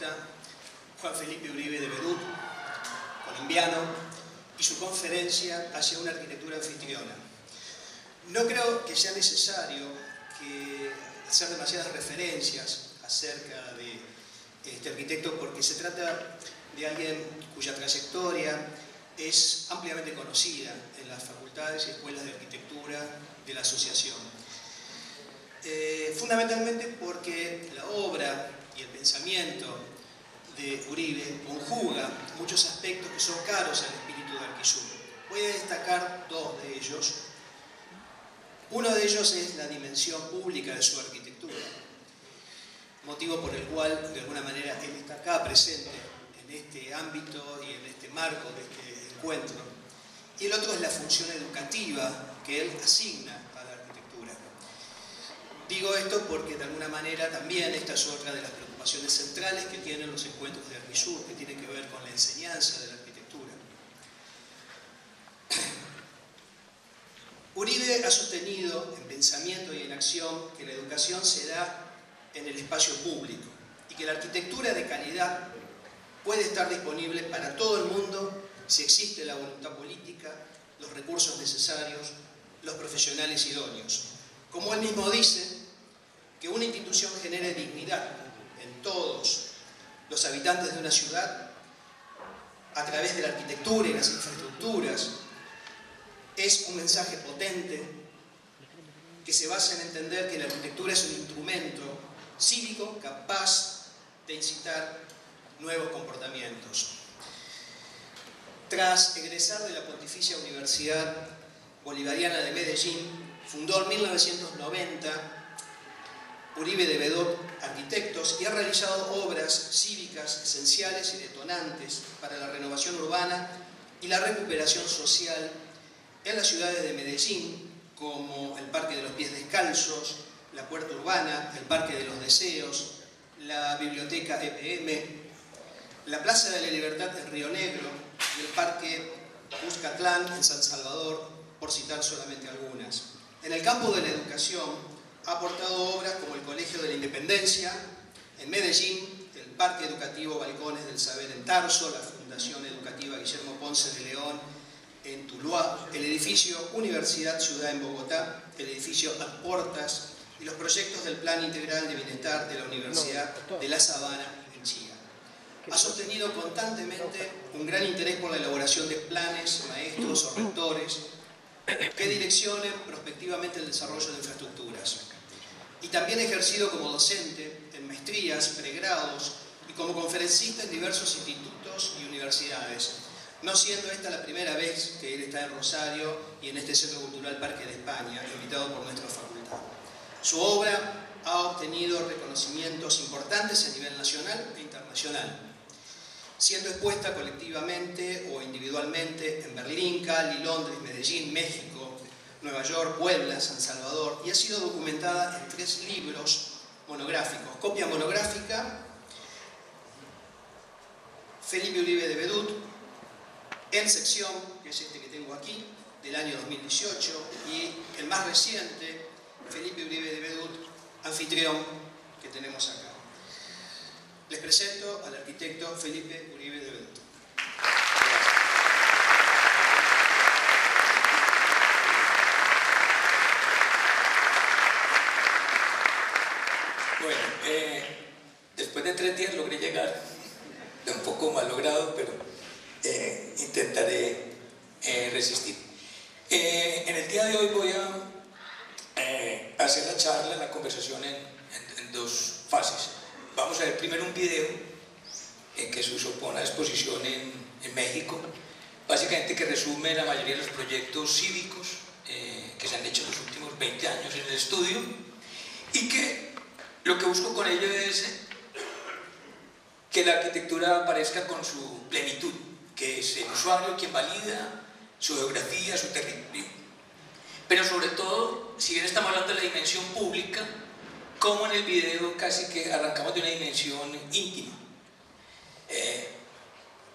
artista Juan Felipe Uribe de Bedut, colombiano, y su conferencia hacia una arquitectura anfitriona. No creo que sea necesario hacer demasiadas referencias acerca de este arquitecto, porque se trata de alguien cuya trayectoria es ampliamente conocida en las facultades y escuelas de arquitectura de la asociación. Fundamentalmente porque la obra y el pensamiento de Uribe conjuga muchos aspectos que son caros al espíritu de Arquisur. Voy a destacar dos de ellos. Uno de ellos es la dimensión pública de su arquitectura, motivo por el cual, de alguna manera, él está acá presente en este ámbito y en este marco de este encuentro. Y el otro es la función educativa que él asigna a la arquitectura. Digo esto porque, de alguna manera, también esta es otra de las preocupaciones centrales que tienen los encuentros de Arquisur, que tienen que ver con la enseñanza de la arquitectura. Uribe ha sostenido en pensamiento y en acción que la educación se da en el espacio público y que la arquitectura de calidad puede estar disponible para todo el mundo si existe la voluntad política, los recursos necesarios, los profesionales idóneos. Como él mismo dice, que una institución genere dignidad en todos los habitantes de una ciudad a través de la arquitectura y las infraestructuras es un mensaje potente que se basa en entender que la arquitectura es un instrumento cívico capaz de incitar nuevos comportamientos. Tras egresar de la Pontificia Universidad Bolivariana de Medellín, fundó en 1990 Uribe de Bedut Arquitectos y ha realizado obras cívicas esenciales y detonantes para la renovación urbana y la recuperación social en las ciudades de Medellín, como el Parque de los Pies Descalzos, la Puerta Urbana, el Parque de los Deseos, la Biblioteca EPM, la Plaza de la Libertad en Río Negro y el Parque Cuscatlán en San Salvador, por citar solamente algunas. En el campo de la educación ha aportado obras como el Colegio de la Independencia en Medellín, el Parque Educativo Balcones del Saber en Tarso, la Fundación Educativa Guillermo Ponce de León en Tuluá, el edificio Universidad Ciudad en Bogotá, el edificio Portas y los proyectos del Plan Integral de Bienestar de la Universidad de La Sabana en Chía. Ha sostenido constantemente un gran interés por la elaboración de planes, maestros o rectores que direccionen prospectivamente el desarrollo de infraestructuras. Y también ha ejercido como docente en maestrías, pregrados y como conferencista en diversos institutos y universidades, no siendo esta la primera vez que él está en Rosario y en este Centro Cultural Parque de España, invitado por nuestra facultad. Su obra ha obtenido reconocimientos importantes a nivel nacional e internacional, siendo expuesta colectivamente o individualmente en Berlín, Cali, Londres, Medellín, México, Nueva York, Puebla, San Salvador, y ha sido documentada en 3 libros monográficos. Copia monográfica, Felipe Uribe de Bedut, en sección, que es este que tengo aquí, del año 2018, y el más reciente, Felipe Uribe de Bedut, anfitrión, que tenemos acá. Les presento al arquitecto Felipe Uribe de Bedut. Bueno, después de 3 días logré llegar, un poco mal logrado, pero intentaré resistir. En el día de hoy voy a hacer la charla, la conversación en 2 fases. Vamos a ver primero un video que se usó para una exposición en México, básicamente que resume la mayoría de los proyectos cívicos que se han hecho en los últimos 20 años en el estudio, y que lo que busco con ello es que la arquitectura aparezca con su plenitud, que es el usuario quien valida su geografía, su territorio. Pero sobre todo, si bien estamos hablando de la dimensión pública, como en el video casi que arrancamos de una dimensión íntima.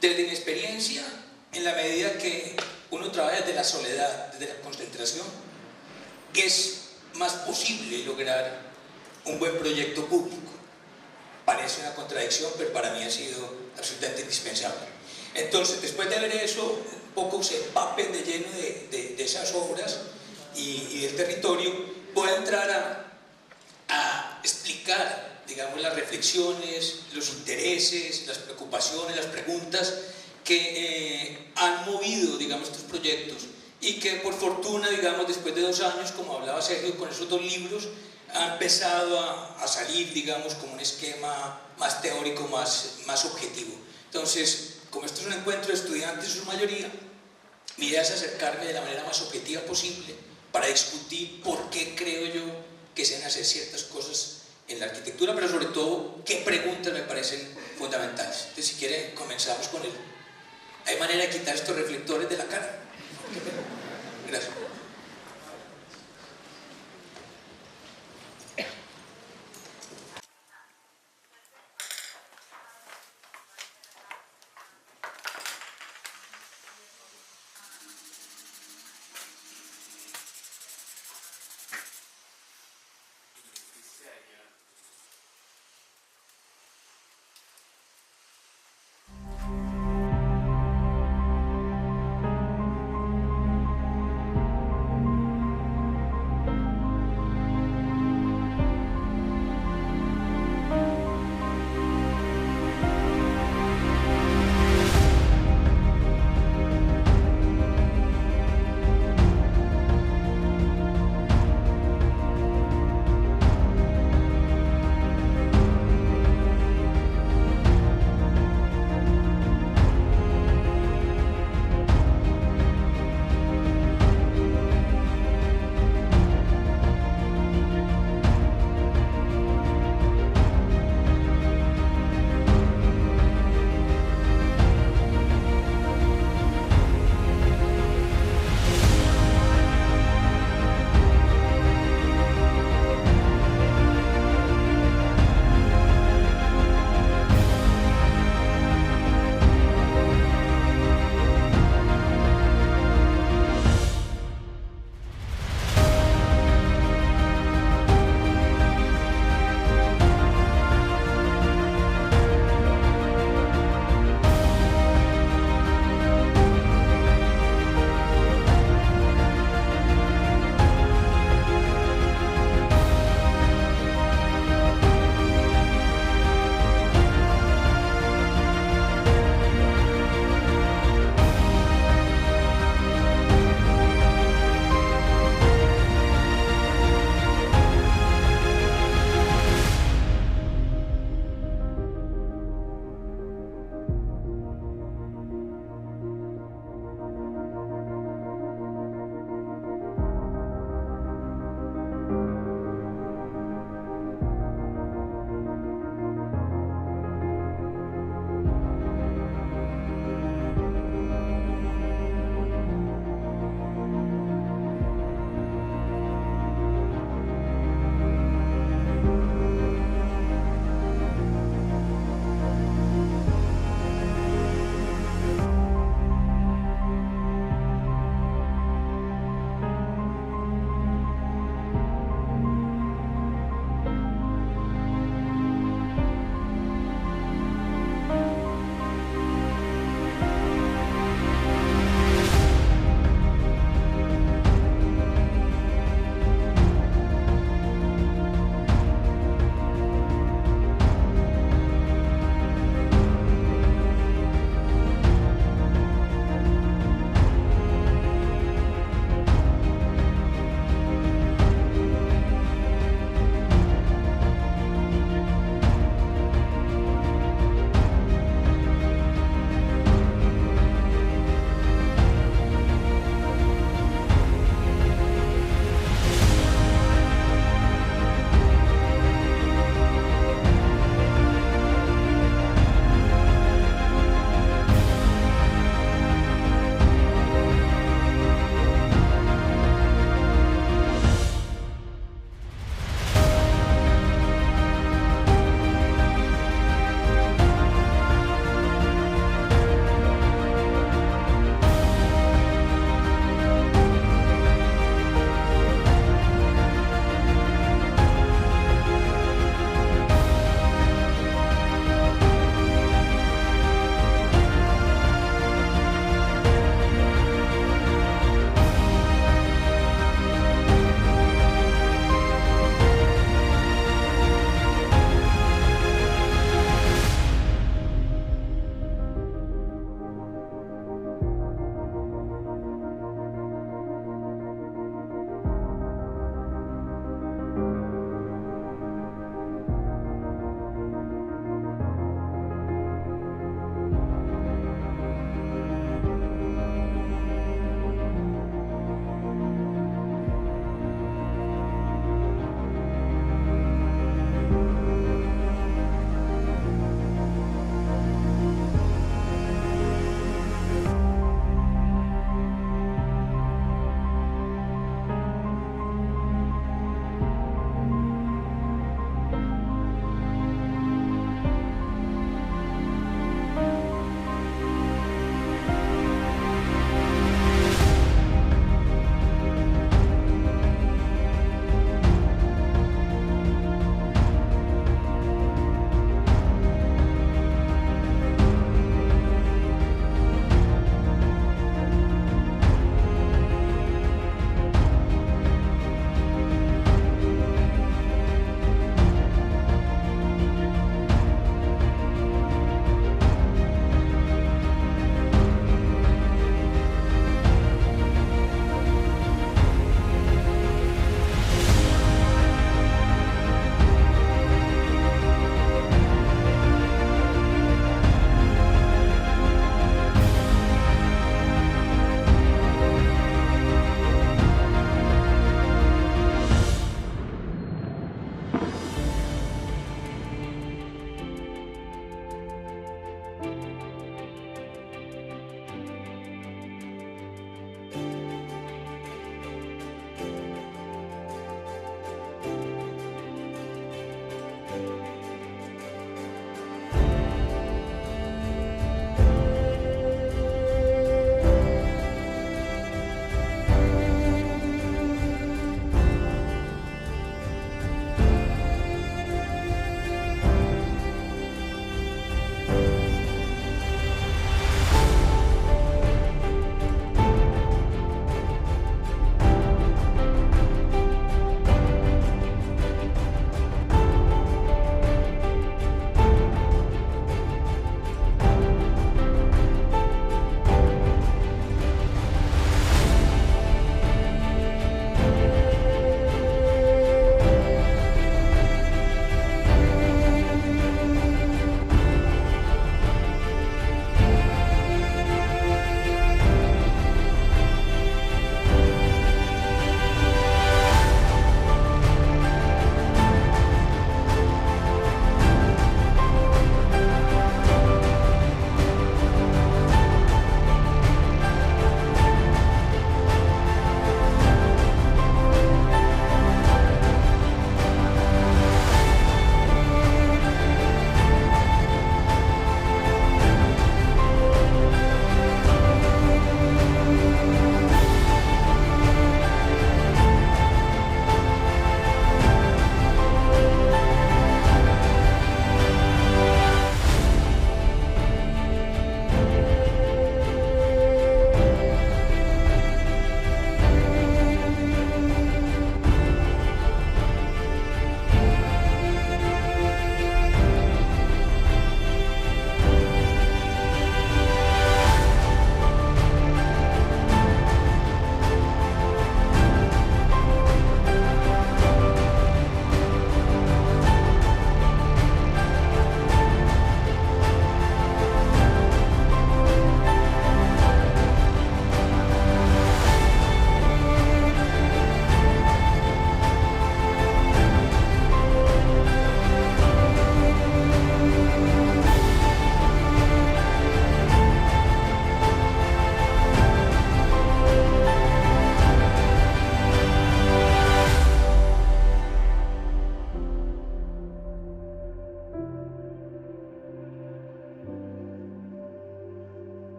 Desde mi experiencia, en la medida que uno trabaja desde la soledad, desde la concentración, es más posible lograr un buen proyecto público. parece una contradicción, pero para mí ha sido absolutamente indispensable. Entonces, después de ver eso, un poco se empapen de lleno de esas obras y del territorio, voy a entrar a explicar, digamos, las reflexiones, los intereses, las preocupaciones, las preguntas que han movido, digamos, estos proyectos y que por fortuna, digamos, después de 2 años, como hablaba Sergio, con esos 2 libros, ha empezado a salir, digamos, como un esquema más teórico, más objetivo. Entonces, como esto es un encuentro de estudiantes en su mayoría, mi idea es acercarme de la manera más objetiva posible para discutir por qué creo yo que se deben hacer ciertas cosas en la arquitectura, pero sobre todo qué preguntas me parecen fundamentales. Entonces, si quiere, comenzamos con él. ¿Hay manera de quitar estos reflectores de la cara? Gracias.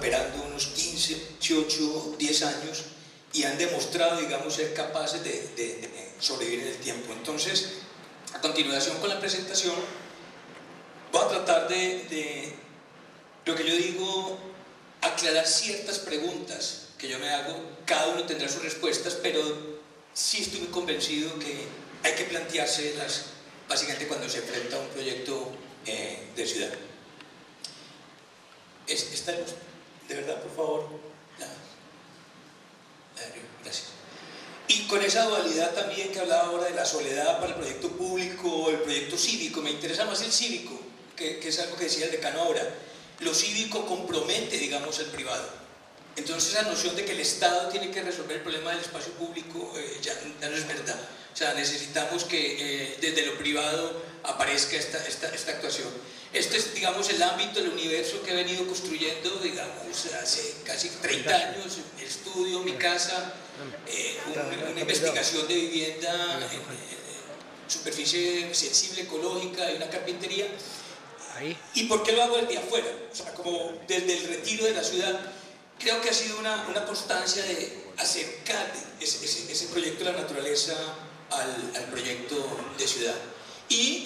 operando unos 15, 18, 10 años y han demostrado, digamos, ser capaces de sobrevivir en el tiempo. Entonces, a continuación con la presentación, voy a tratar de lo que yo digo, aclarar ciertas preguntas que yo me hago. Cada uno tendrá sus respuestas, pero sí estoy muy convencido que hay que planteárselas básicamente cuando se enfrenta a un proyecto de ciudad. ¿Está luz? De verdad, por favor. Gracias. Y con esa dualidad también que hablaba ahora de la soledad para el proyecto público o el proyecto cívico, me interesa más el cívico, que es algo que decía el decano ahora. Lo cívico compromete, digamos, al privado. Entonces esa noción de que el Estado tiene que resolver el problema del espacio público ya no es verdad. O sea, necesitamos que desde lo privado aparezca esta actuación. Este es, digamos, el ámbito, el universo que he venido construyendo, digamos, hace casi 30 años, mi estudio, mi casa, una investigación de vivienda, superficie sensible, ecológica y una carpintería. ¿Y por qué lo hago desde afuera? O sea, como desde el retiro de la ciudad. Creo que ha sido una constancia de acercar ese proyecto de la naturaleza al proyecto de ciudad. Y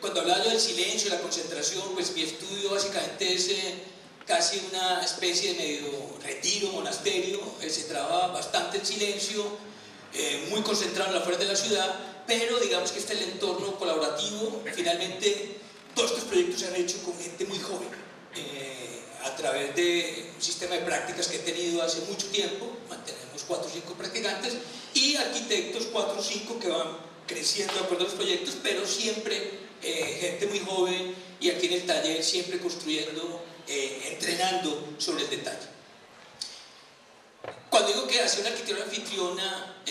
cuando hablaba yo del silencio, la concentración, pues mi estudio básicamente es casi una especie de medio retiro, monasterio. Se trabaja bastante en silencio, muy concentrado en la afuera de la ciudad, pero digamos que este es el entorno colaborativo. Finalmente, todos estos proyectos se han hecho con gente muy joven, a través de un sistema de prácticas que he tenido hace mucho tiempo. Mantenemos 4 o 5 practicantes y arquitectos 4 o 5 que van creciendo de acuerdo a los proyectos, pero siempre gente muy joven, y aquí en el taller siempre construyendo, entrenando sobre el detalle. Cuando digo que hacer una arquitectura anfitriona,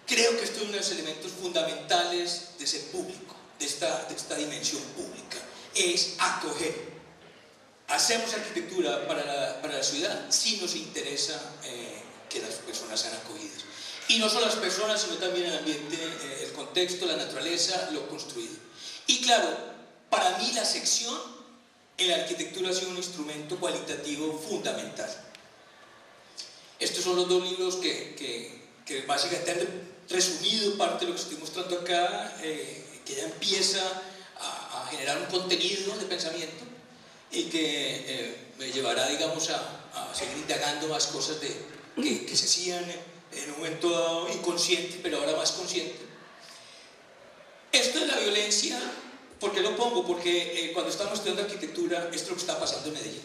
creo que esto es uno de los elementos fundamentales de ser público, de esta dimensión pública, es acoger. Hacemos arquitectura para la ciudad si nos interesa que las personas sean acogidas. Y no solo las personas, sino también el ambiente, el contexto, la naturaleza, lo construido. Y claro, para mí la sección en la arquitectura ha sido un instrumento cualitativo fundamental. Estos son los 2 libros que básicamente han resumido parte de lo que estoy mostrando acá, que ya empieza a generar un contenido de pensamiento y que me llevará, digamos, a seguir indagando más cosas que se hacían en un momento dado inconsciente, pero ahora más consciente. Esto de la violencia, ¿por qué lo pongo? Porque cuando estábamos estudiando arquitectura, esto es lo que está pasando en Medellín.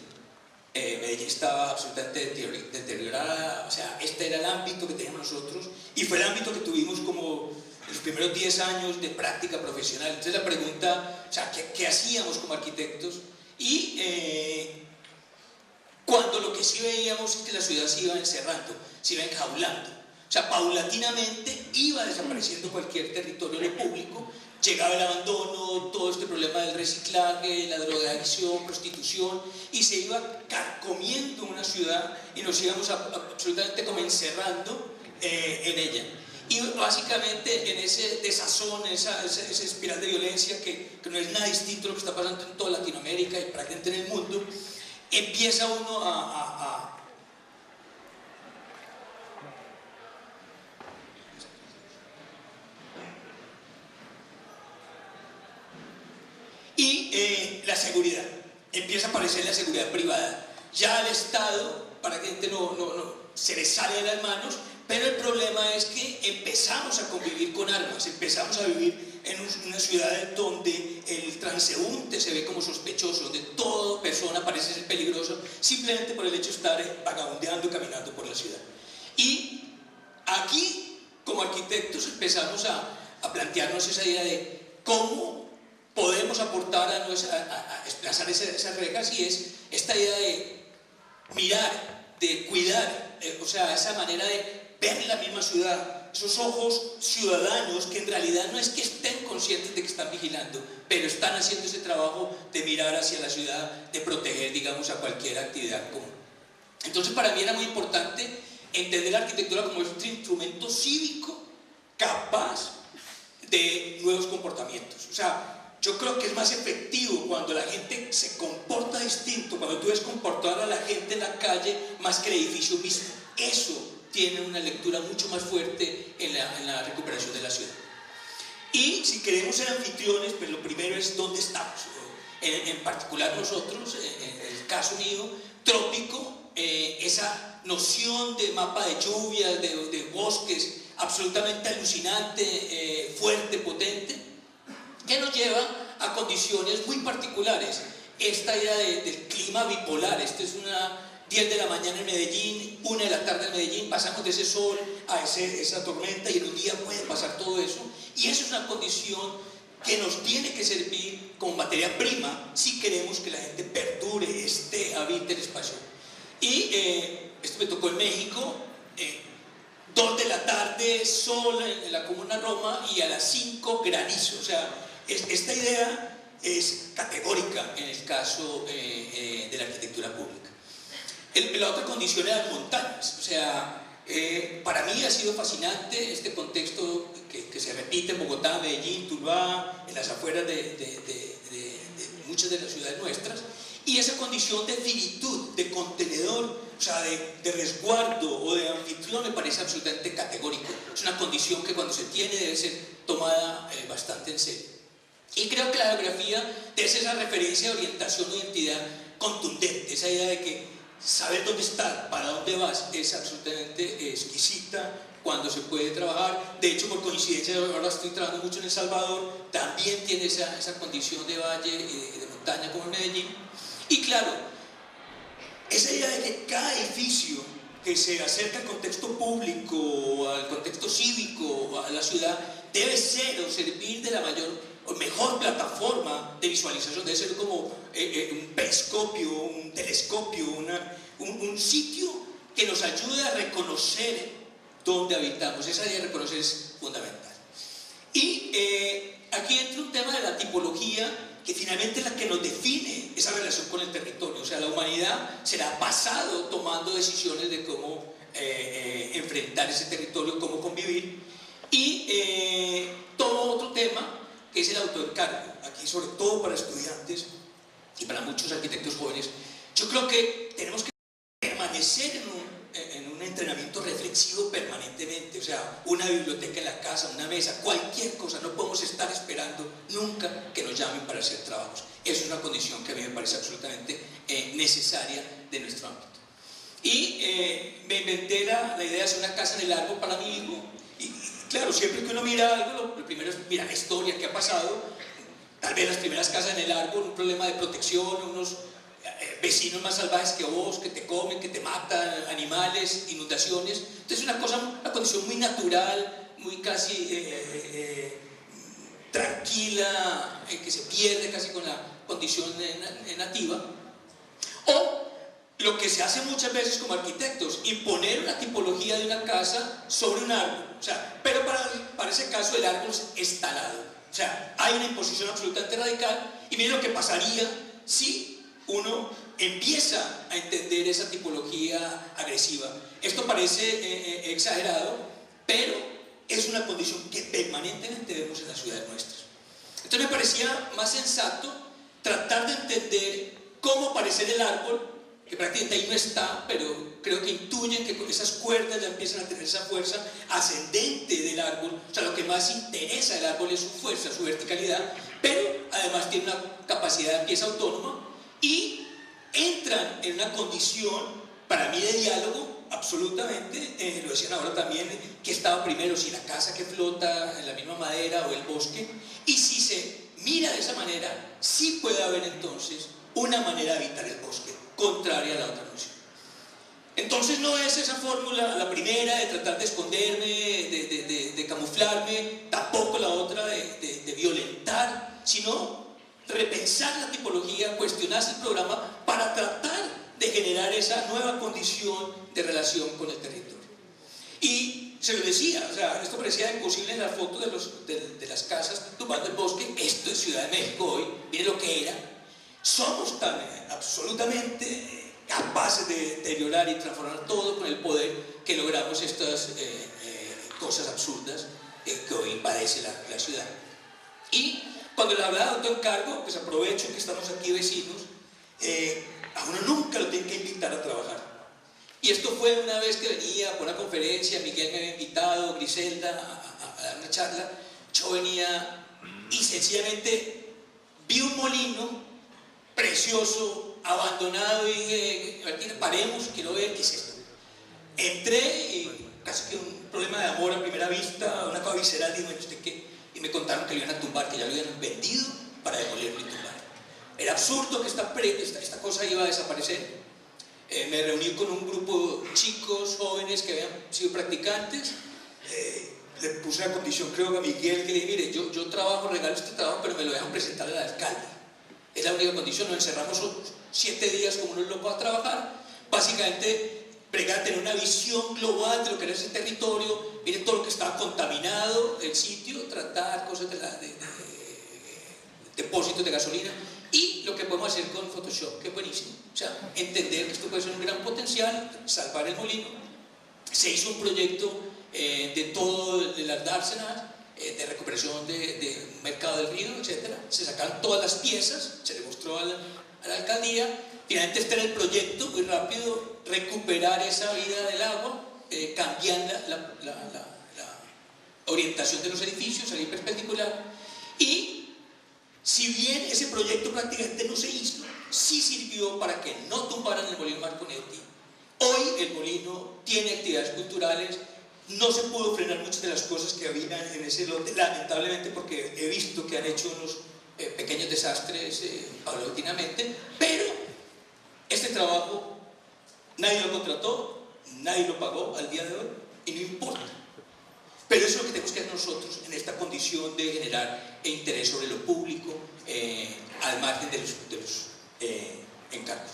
Medellín estaba absolutamente deteriorada, o sea, este era el ámbito que teníamos nosotros y fue el ámbito que tuvimos como los primeros 10 años de práctica profesional. Entonces la pregunta, o sea, ¿qué hacíamos como arquitectos? Y cuando lo que sí veíamos es que la ciudad se iba encerrando, se iba enjaulando. O sea, paulatinamente iba desapareciendo cualquier territorio de público, llegaba el abandono, todo este problema del reciclaje, la drogadicción, prostitución, y se iba carcomiendo una ciudad y nos íbamos absolutamente como encerrando en ella. Y básicamente en ese desazón, esa espiral de violencia que no es nada distinto a lo que está pasando en toda Latinoamérica y prácticamente en el mundo, empieza uno a la seguridad, empieza a aparecer la seguridad privada. Ya al Estado, para que la gente no se le sale de las manos, pero el problema es que empezamos a convivir con armas, empezamos a vivir en una ciudad donde el transeúnte se ve como sospechoso, donde toda persona parece ser peligrosa simplemente por el hecho de estar vagabundeando y caminando por la ciudad. Y aquí, como arquitectos, empezamos a plantearnos esa idea de cómo podemos aportar a desplazar esas reglas, y es esta idea de mirar, de cuidar, o sea, esa manera de ver la misma ciudad, esos ojos ciudadanos que en realidad no es que estén conscientes de que están vigilando, pero están haciendo ese trabajo de mirar hacia la ciudad, de proteger, digamos, a cualquier actividad común. Entonces, para mí era muy importante entender la arquitectura como este instrumento cívico capaz de nuevos comportamientos. O sea, yo creo que es más efectivo cuando la gente se comporta distinto, cuando tú ves comportar a la gente en la calle más que el edificio mismo. Eso tiene una lectura mucho más fuerte en la recuperación de la ciudad. Y si queremos ser anfitriones, pues lo primero es dónde estamos. En particular nosotros, en el caso mío, Trópico, esa noción de mapa de lluvias, de bosques, absolutamente alucinante, fuerte, potente, que nos lleva a condiciones muy particulares. Esta idea del clima bipolar, esto es una 10 de la mañana en Medellín, 1 de la tarde en Medellín, pasamos de ese sol a esa tormenta y en un día puede pasar todo eso, y eso es una condición que nos tiene que servir como materia prima si queremos que la gente perdure, habite el espacio. Y esto me tocó en México, 2 de la tarde, sol en la comuna Roma, y a las 5 granizo. O sea, esta idea es categórica en el caso de la arquitectura pública. La otra condición era las montañas. O sea, para mí ha sido fascinante este contexto que se repite en Bogotá, Medellín, Tuluá, en las afueras de muchas de las ciudades nuestras, y esa condición de finitud, de contenedor, o sea, de resguardo o de anfitrión, me parece absolutamente categórico. Es una condición que cuando se tiene debe ser tomada bastante en serio. Y creo que la geografía es esa referencia de orientación o identidad contundente, esa idea de que saber dónde estás, para dónde vas, es absolutamente exquisita cuando se puede trabajar. De hecho, por coincidencia, ahora estoy trabajando mucho en El Salvador, también tiene esa condición de valle y de montaña como en Medellín. Y claro, esa idea de que cada edificio que se acerca al contexto público, al contexto cívico, a la ciudad, debe ser o servir de la mejor plataforma de visualización, debe ser como un periscopio, un telescopio, un sitio que nos ayude a reconocer dónde habitamos. Esa idea de reconocer es fundamental. Y aquí entra un tema de la tipología, que finalmente es la que nos define esa relación con el territorio. O sea, la humanidad se la ha pasado tomando decisiones de cómo enfrentar ese territorio, cómo convivir. Y todo otro tema que es el autoencargo. Aquí, sobre todo para estudiantes y para muchos arquitectos jóvenes, yo creo que tenemos que permanecer en un entrenamiento reflexivo permanentemente. O sea, una biblioteca en la casa, una mesa, cualquier cosa. No podemos estar esperando nunca que nos llamen para hacer trabajos. Eso es una condición que a mí me parece absolutamente necesaria de nuestro ámbito. Y me inventé la idea de hacer una casa en el árbol para mi hijo. Y claro, siempre que uno mira algo, lo primero es mirar la historia, qué ha pasado. Tal vez las primeras casas en el árbol, un problema de protección, unos vecinos más salvajes que vos, que te comen, que te matan, animales, inundaciones. Entonces una condición muy natural, muy casi tranquila, que se pierde casi con la condición nativa. O lo que se hace muchas veces como arquitectos, imponer una tipología de una casa sobre un árbol. O sea, pero para ese caso el árbol es talado. O sea, hay una imposición absolutamente radical, y miren lo que pasaría si uno empieza a entender esa tipología agresiva. Esto parece exagerado, pero es una condición que permanentemente vemos en las ciudades nuestras. Entonces me parecía más sensato tratar de entender cómo aparecer el árbol, que prácticamente ahí no está, pero creo que intuyen que con esas cuerdas ya empiezan a tener esa fuerza ascendente del árbol. O sea, lo que más interesa del árbol es su fuerza, su verticalidad, pero además tiene una capacidad de pieza autónoma, y entran en una condición para mí de diálogo absolutamente, lo decían ahora también, que estaba primero, si la casa que flota en la misma madera o el bosque. Y si se mira de esa manera, sí puede haber entonces una manera de habitar el bosque contraria a la otra noción. Entonces no es esa fórmula la primera de tratar de esconderme, de camuflarme, tampoco la otra de violentar, sino repensar la tipología, cuestionarse el programa para tratar de generar esa nueva condición de relación con el territorio. Y se lo decía, o sea, esto parecía imposible en la foto de las casas tumbando el bosque. Esto es Ciudad de México hoy, miren lo que era. Somos tan absolutamente capaces de deteriorar y transformar todo con el poder que logramos estas cosas absurdas que hoy padece la ciudad. Y cuando les hablaba de autoencargo, pues aprovecho que estamos aquí vecinos, a uno nunca lo tienen que invitar a trabajar. Y esto fue una vez que venía por una conferencia, Miguel me había invitado, Griselda, a dar una charla. Yo venía y sencillamente vi un molino precioso, abandonado, y dije, Martina, paremos, quiero ver qué es esto. Entré y casi que un problema de amor a primera vista, una cosa visceral, dije, ¿usted qué? Y me contaron que lo iban a tumbar, que ya lo habían vendido para demolerlo y tumbar. Era absurdo que esta cosa iba a desaparecer. Me reuní con un grupo de chicos, jóvenes que habían sido practicantes. Le puse una condición, creo que a Miguel, que le dije, mire, yo trabajo, regalo este trabajo, pero me lo dejan presentar al alcalde. Es la única condición. Nos encerramos 7 días como unos locos a trabajar. Básicamente, pregar, tener una visión global de lo que era ese territorio, mire todo lo que estaba contaminado, el sitio, tratar cosas de depósitos de gasolina. Y lo que podemos hacer con Photoshop, que es buenísimo. O sea, entender que esto puede ser un gran potencial, salvar el molino. Se hizo un proyecto de todo el Dársena, de recuperación de mercado del río, etc. Se sacaron todas las piezas, se le mostró a la alcaldía. Finalmente este era el proyecto, muy rápido, recuperar esa vida del agua, cambiar la orientación de los edificios, salir perpendicular. Y si bien ese proyecto prácticamente no se hizo, sí sirvió para que no tumbaran el molino Marconetti. Hoy el molino tiene actividades culturales. No se pudo frenar muchas de las cosas que había en ese lote, lamentablemente, porque he visto que han hecho unos pequeños desastres paulatinamente, pero este trabajo nadie lo contrató, nadie lo pagó al día de hoy y no importa. Pero eso es lo que tenemos que hacer nosotros en esta condición de generar interés sobre lo público al margen de los encargos.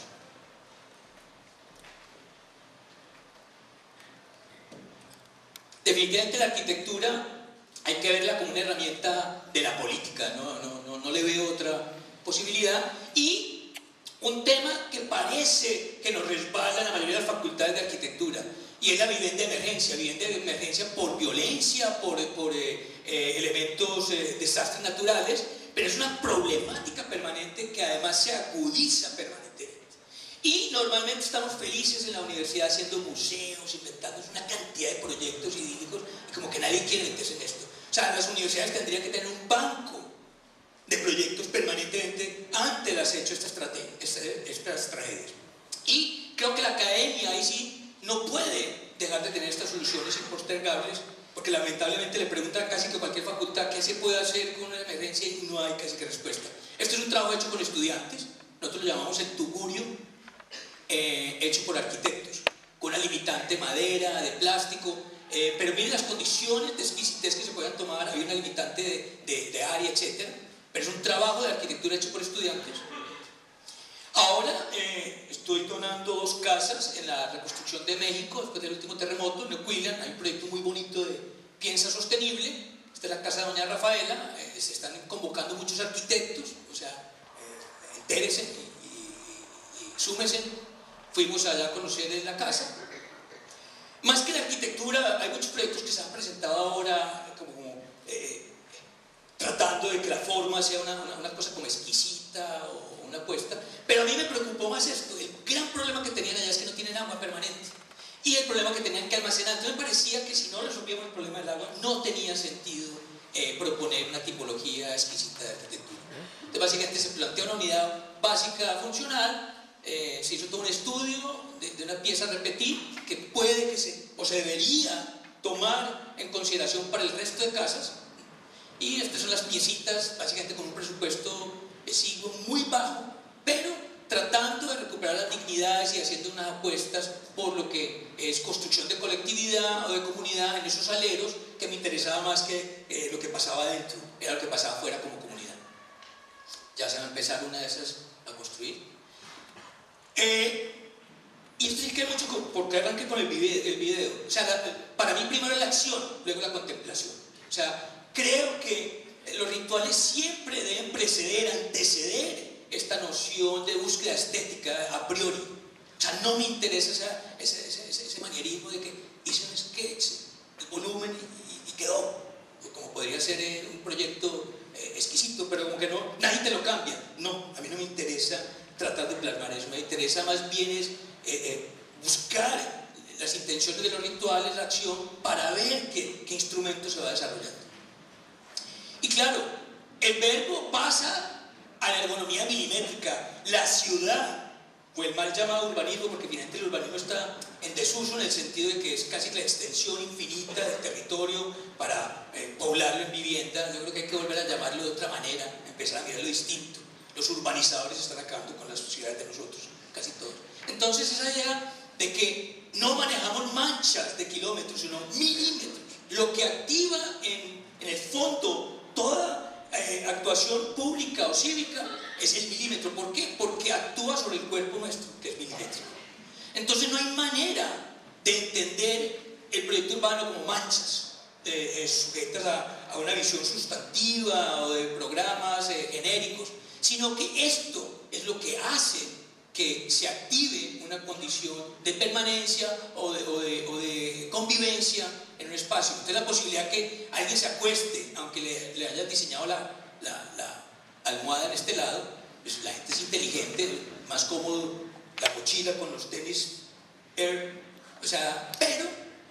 Definitivamente la arquitectura hay que verla como una herramienta de la política, no le veo otra posibilidad. Y un tema que parece que nos resbala en la mayoría de las facultades de arquitectura, y es la vivienda de emergencia por violencia, por elementos, desastres naturales, pero es una problemática permanente que además se agudiza permanentemente. Y normalmente estamos felices en la universidad haciendo museos, inventando una cantidad de proyectos idílicos, y como que nadie quiere meterse en esto. O sea, las universidades tendrían que tener un banco de proyectos permanentemente ante el acecho de estas tragedias. Y creo que la academia ahí sí no puede dejar de tener estas soluciones impostergables, porque lamentablemente le preguntan a casi que cualquier facultad qué se puede hacer con una emergencia y no hay casi que respuesta. Esto es un trabajo hecho con estudiantes, nosotros lo llamamos el tugurio, hecho por arquitectos, con una limitante madera, de plástico, pero miren las condiciones de exquisitez que se puedan tomar. Hay una limitante de área, etc. Pero es un trabajo de arquitectura hecho por estudiantes. Ahora estoy donando 2 casas en la reconstrucción de México después del último terremoto, en Nehuilan. Hay un proyecto muy bonito de Piensa Sostenible. Esta es la casa de doña Rafaela. Se están convocando muchos arquitectos, o sea, entérense y súmense. Fuimos allá a conocer la casa. Más que la arquitectura, hay muchos proyectos que se han presentado ahora como tratando de que la forma sea una cosa como exquisita o una apuesta, pero a mí me preocupó más esto. El gran problema que tenían allá es que no tienen agua permanente, y el problema que tenían que almacenar. Entonces me parecía que si no resolvíamos el problema del agua, no tenía sentido proponer una tipología exquisita de arquitectura. Entonces básicamente se plantea una unidad básica funcional. Se hizo todo un estudio de una pieza a repetir que puede que se debería tomar en consideración para el resto de casas. Y estas son las piecitas, básicamente con un presupuesto exiguo, muy bajo, pero tratando de recuperar las dignidades y haciendo unas apuestas por lo que es construcción de colectividad o de comunidad en esos aleros, que me interesaba más que lo que pasaba adentro, era lo que pasaba afuera como comunidad. Ya se va a empezar una de esas a construir. Y esto sí que hay mucho porque arranque con el video. O sea, para mí primero es la acción, luego la contemplación. O sea, creo que los rituales siempre deben anteceder esta noción de búsqueda estética a priori. O sea, no me interesa ese manierismo de que hice un sketch, el volumen y quedó. Como podría ser un proyecto exquisito visto, pero como que no, nadie te lo cambia. No, a mí no me interesa tratar de plasmar eso, me interesa más bien es buscar las intenciones de los rituales, la acción, para ver qué instrumento se va desarrollando. Y claro, el verbo pasa a la ergonomía milimétrica, la ciudad, o el mal llamado urbanismo, porque finalmente el urbanismo está en desuso en el sentido de que es casi la extensión infinita del territorio para poblarlo en vivienda. Yo creo que hay que volver a llamarlo de otra manera, empezar a mirarlo distinto. Los urbanizadores están acabando con las ciudades de nosotros, casi todos. Entonces esa idea de que no manejamos manchas de kilómetros, sino milímetros, lo que activa en el fondo toda actuación pública o cívica es el milímetro. ¿Por qué? Porque actúa sobre el cuerpo nuestro, que es milimétrico. Entonces no hay manera de entender el proyecto urbano como manchas sujetas a una visión sustantiva o de programas genéricos, sino que esto es lo que hace que se active una condición de permanencia o de convivencia en un espacio. Entonces la posibilidad que alguien se acueste, aunque le hayas diseñado la almohada en este lado, pues la gente es inteligente, más cómodo la mochila con los tenis Air, o sea, pero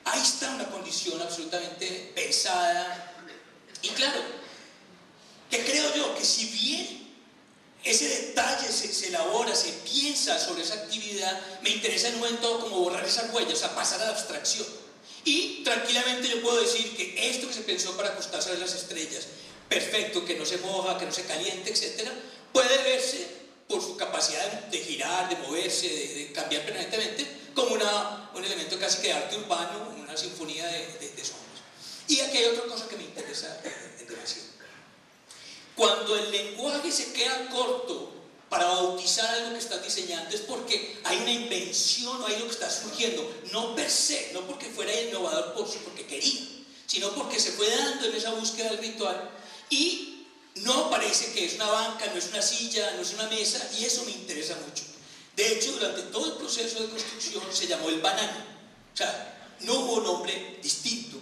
ahí está una condición absolutamente pensada. Y claro, que creo yo que si bien ese detalle se elabora, se piensa sobre esa actividad, me interesa en un momento como borrar esas huellas, o sea, pasar a la abstracción. Y tranquilamente yo puedo decir que esto que se pensó para acostarse a ver las estrellas, perfecto, que no se moja, que no se caliente, etc., puede verse por su capacidad de girar, de moverse, de cambiar permanentemente, como un elemento casi que de arte urbano, una sinfonía de sombras. Y aquí hay otra cosa que me interesa demasiado. Cuando el lenguaje se queda corto para bautizar algo que estás diseñando, es porque hay una invención o hay algo que está surgiendo, no per se, no porque fuera innovador porque quería, sino porque se fue dando en esa búsqueda del ritual. Y no parece que es una banca, no es una silla, no es una mesa, y eso me interesa mucho. De hecho, durante todo el proceso de construcción se llamó el banano, o sea, no hubo nombre distinto.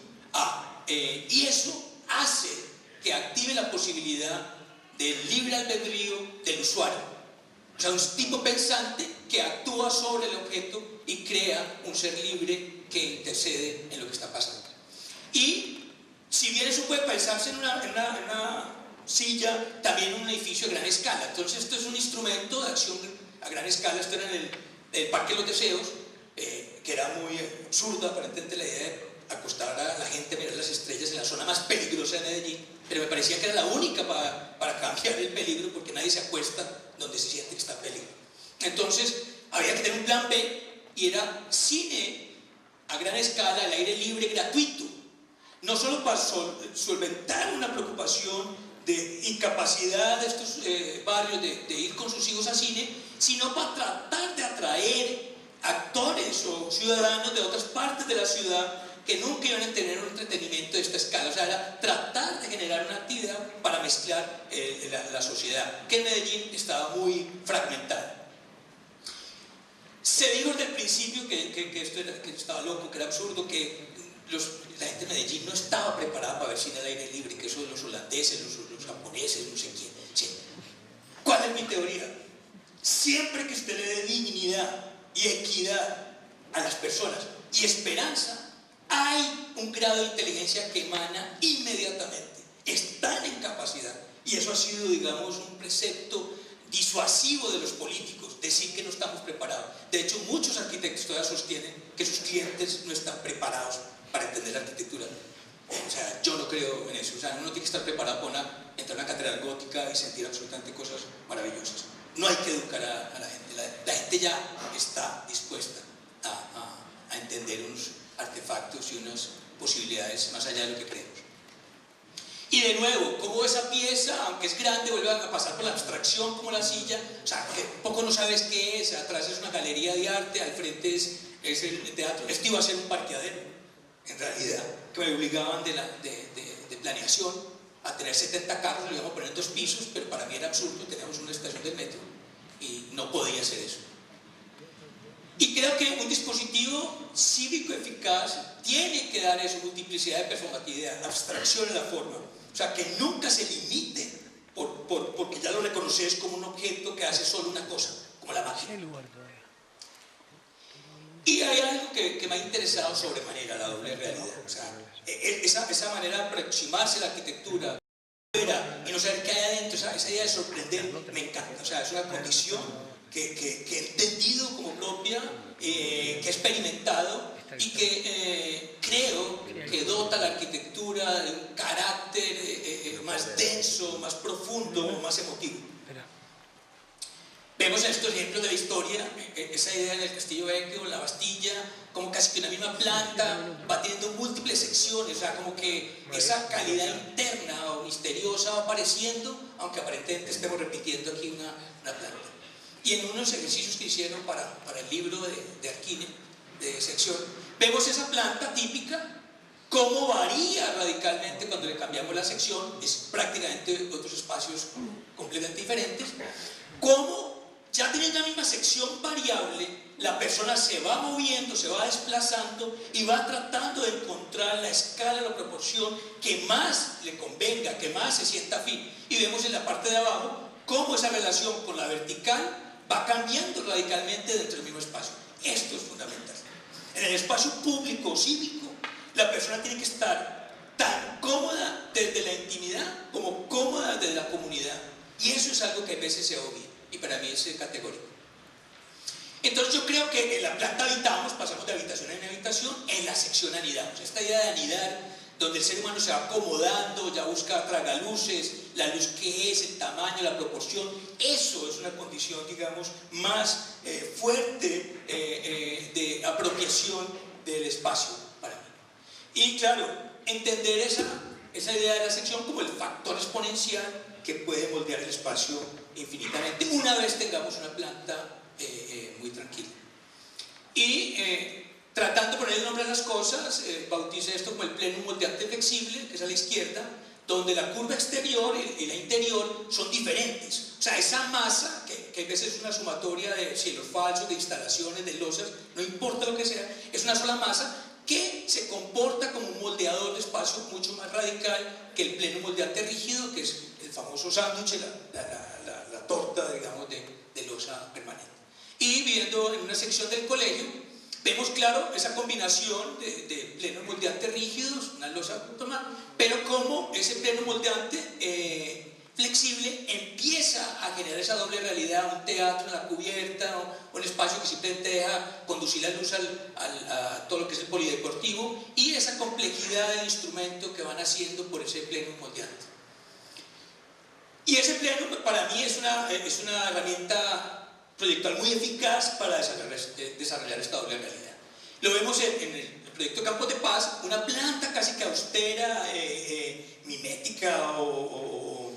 Y eso hace que active la posibilidad del libre albedrío del usuario. O sea, un tipo pensante que actúa sobre el objeto y crea un ser libre que intercede en lo que está pasando. Y si bien eso puede pensarse en una silla, también en un edificio a gran escala. Entonces esto es un instrumento de acción a gran escala. Esto era en el Parque de los Deseos, que era muy absurda aparentemente la idea de acostar a la gente a mirar las estrellas en la zona más peligrosa de Medellín, pero me parecía que era la única para cambiar el peligro, porque nadie se acuesta donde se siente que está en peligro. Entonces había que tener un plan B, y era cine a gran escala, al aire libre, gratuito, no solo para solventar una preocupación de incapacidad de estos barrios de ir con sus hijos a cine, sino para tratar de atraer actores o ciudadanos de otras partes de la ciudad que nunca iban a tener un entretenimiento de esta escala. O sea, era tratar de generar una actividad para mezclar la sociedad, que en Medellín estaba muy fragmentada. Se dijo desde el principio que estaba loco, que era absurdo, que la gente de Medellín no estaba preparada para ver cine al aire libre, que eso de los holandeses, los japoneses, no sé quién. Sí. ¿Cuál es mi teoría? Siempre que usted le dé dignidad y equidad a las personas y esperanza, hay un grado de inteligencia que emana inmediatamente. Están en capacidad. Y eso ha sido, digamos, un precepto disuasivo de los políticos, decir que no estamos preparados. De hecho, muchos arquitectos todavía sostienen que sus clientes no están preparados para entender la arquitectura. O sea, yo no creo en eso. O sea, uno tiene que estar preparado para entrar a una catedral gótica y sentir absolutamente cosas maravillosas. No hay que educar a la gente. La gente ya está dispuesta a entender unos artefactos y unas posibilidades más allá de lo que creemos. Y de nuevo, como esa pieza, aunque es grande, vuelve a pasar por la abstracción como la silla. O sea, que poco no sabes qué es. Atrás es una galería de arte, al frente es el teatro. Esto iba a ser un parqueadero, en realidad, que me obligaban de planeación a tener 70 carros, lo íbamos a poner en 2 pisos, pero para mí era absurdo. Teníamos una estación del metro y no podía hacer eso. Y creo que un dispositivo cívico eficaz tiene que dar eso, multiplicidad de performatividad, abstracción en la forma. O sea, que nunca se limite por reconoces como un objeto que hace solo una cosa, como la máquina. Y hay algo que me ha interesado sobremanera, la doble realidad. O sea, esa manera de aproximarse a la arquitectura y no saber qué hay adentro, esa idea de sorprender, me encanta. O sea, es una condición que he entendido como propia, que he experimentado y que creo que dota la arquitectura de un carácter más denso, más profundo, más emotivo. Vemos en estos ejemplos de la historia esa idea en el Castillo Vecchio, la Bastilla, como casi que una misma planta va teniendo múltiples secciones, o sea, como que esa calidad interna o misteriosa va apareciendo, aunque aparentemente estemos repitiendo aquí una planta. Y en unos ejercicios que hicieron para el libro de Arquine, de sección, vemos esa planta típica, cómo varía radicalmente cuando le cambiamos la sección, es prácticamente otros espacios completamente diferentes, cómo ya teniendo la misma sección variable, la persona se va moviendo, se va desplazando y va tratando de encontrar la escala, la proporción que más le convenga, que más se sienta afín. Y vemos en la parte de abajo cómo esa relación con la vertical va cambiando radicalmente dentro del mismo espacio. Esto es fundamental. En el espacio público, cívico, la persona tiene que estar tan cómoda desde la intimidad como cómoda desde la comunidad. Y eso es algo que a veces se obvia. Y para mí es categórico. Entonces yo creo que en la planta habitamos, pasamos de habitación en habitación, en la sección anidamos. Esta idea de anidar, donde el ser humano se va acomodando, ya busca tragaluces, la luz que es, el tamaño, la proporción, eso es una condición, digamos, más fuerte de apropiación del espacio para mí. Y claro, entender esa idea de la sección como el factor exponencial que puede moldear el espacio infinitamente, una vez tengamos una planta muy tranquila. Y tratando de poner el nombre a las cosas, bauticé esto como el plenum moldeante flexible, que es a la izquierda, donde la curva exterior y la interior son diferentes. O sea, esa masa, que a veces es una sumatoria de cielos falsos, de instalaciones, de losas, no importa lo que sea, es una sola masa que se comporta como un moldeador de espacio mucho más radical que el pleno moldeante rígido, que es el famoso sándwich, la torta, digamos, de losa permanente. Y viendo en una sección del colegio, vemos claro esa combinación de plenos moldeantes rígidos, una losa autónoma, pero como ese pleno moldeante flexible empieza a generar esa doble realidad, un teatro en la cubierta, o un espacio que simplemente deja conducir la luz a todo lo que es el polideportivo, y esa complejidad del instrumento que van haciendo por ese pleno moldeante. Y ese pleno para mí es una herramienta proyectual muy eficaz para desarrollar esta doble realidad. Lo vemos en el proyecto Campos de Paz, una planta casi que austera, mimética o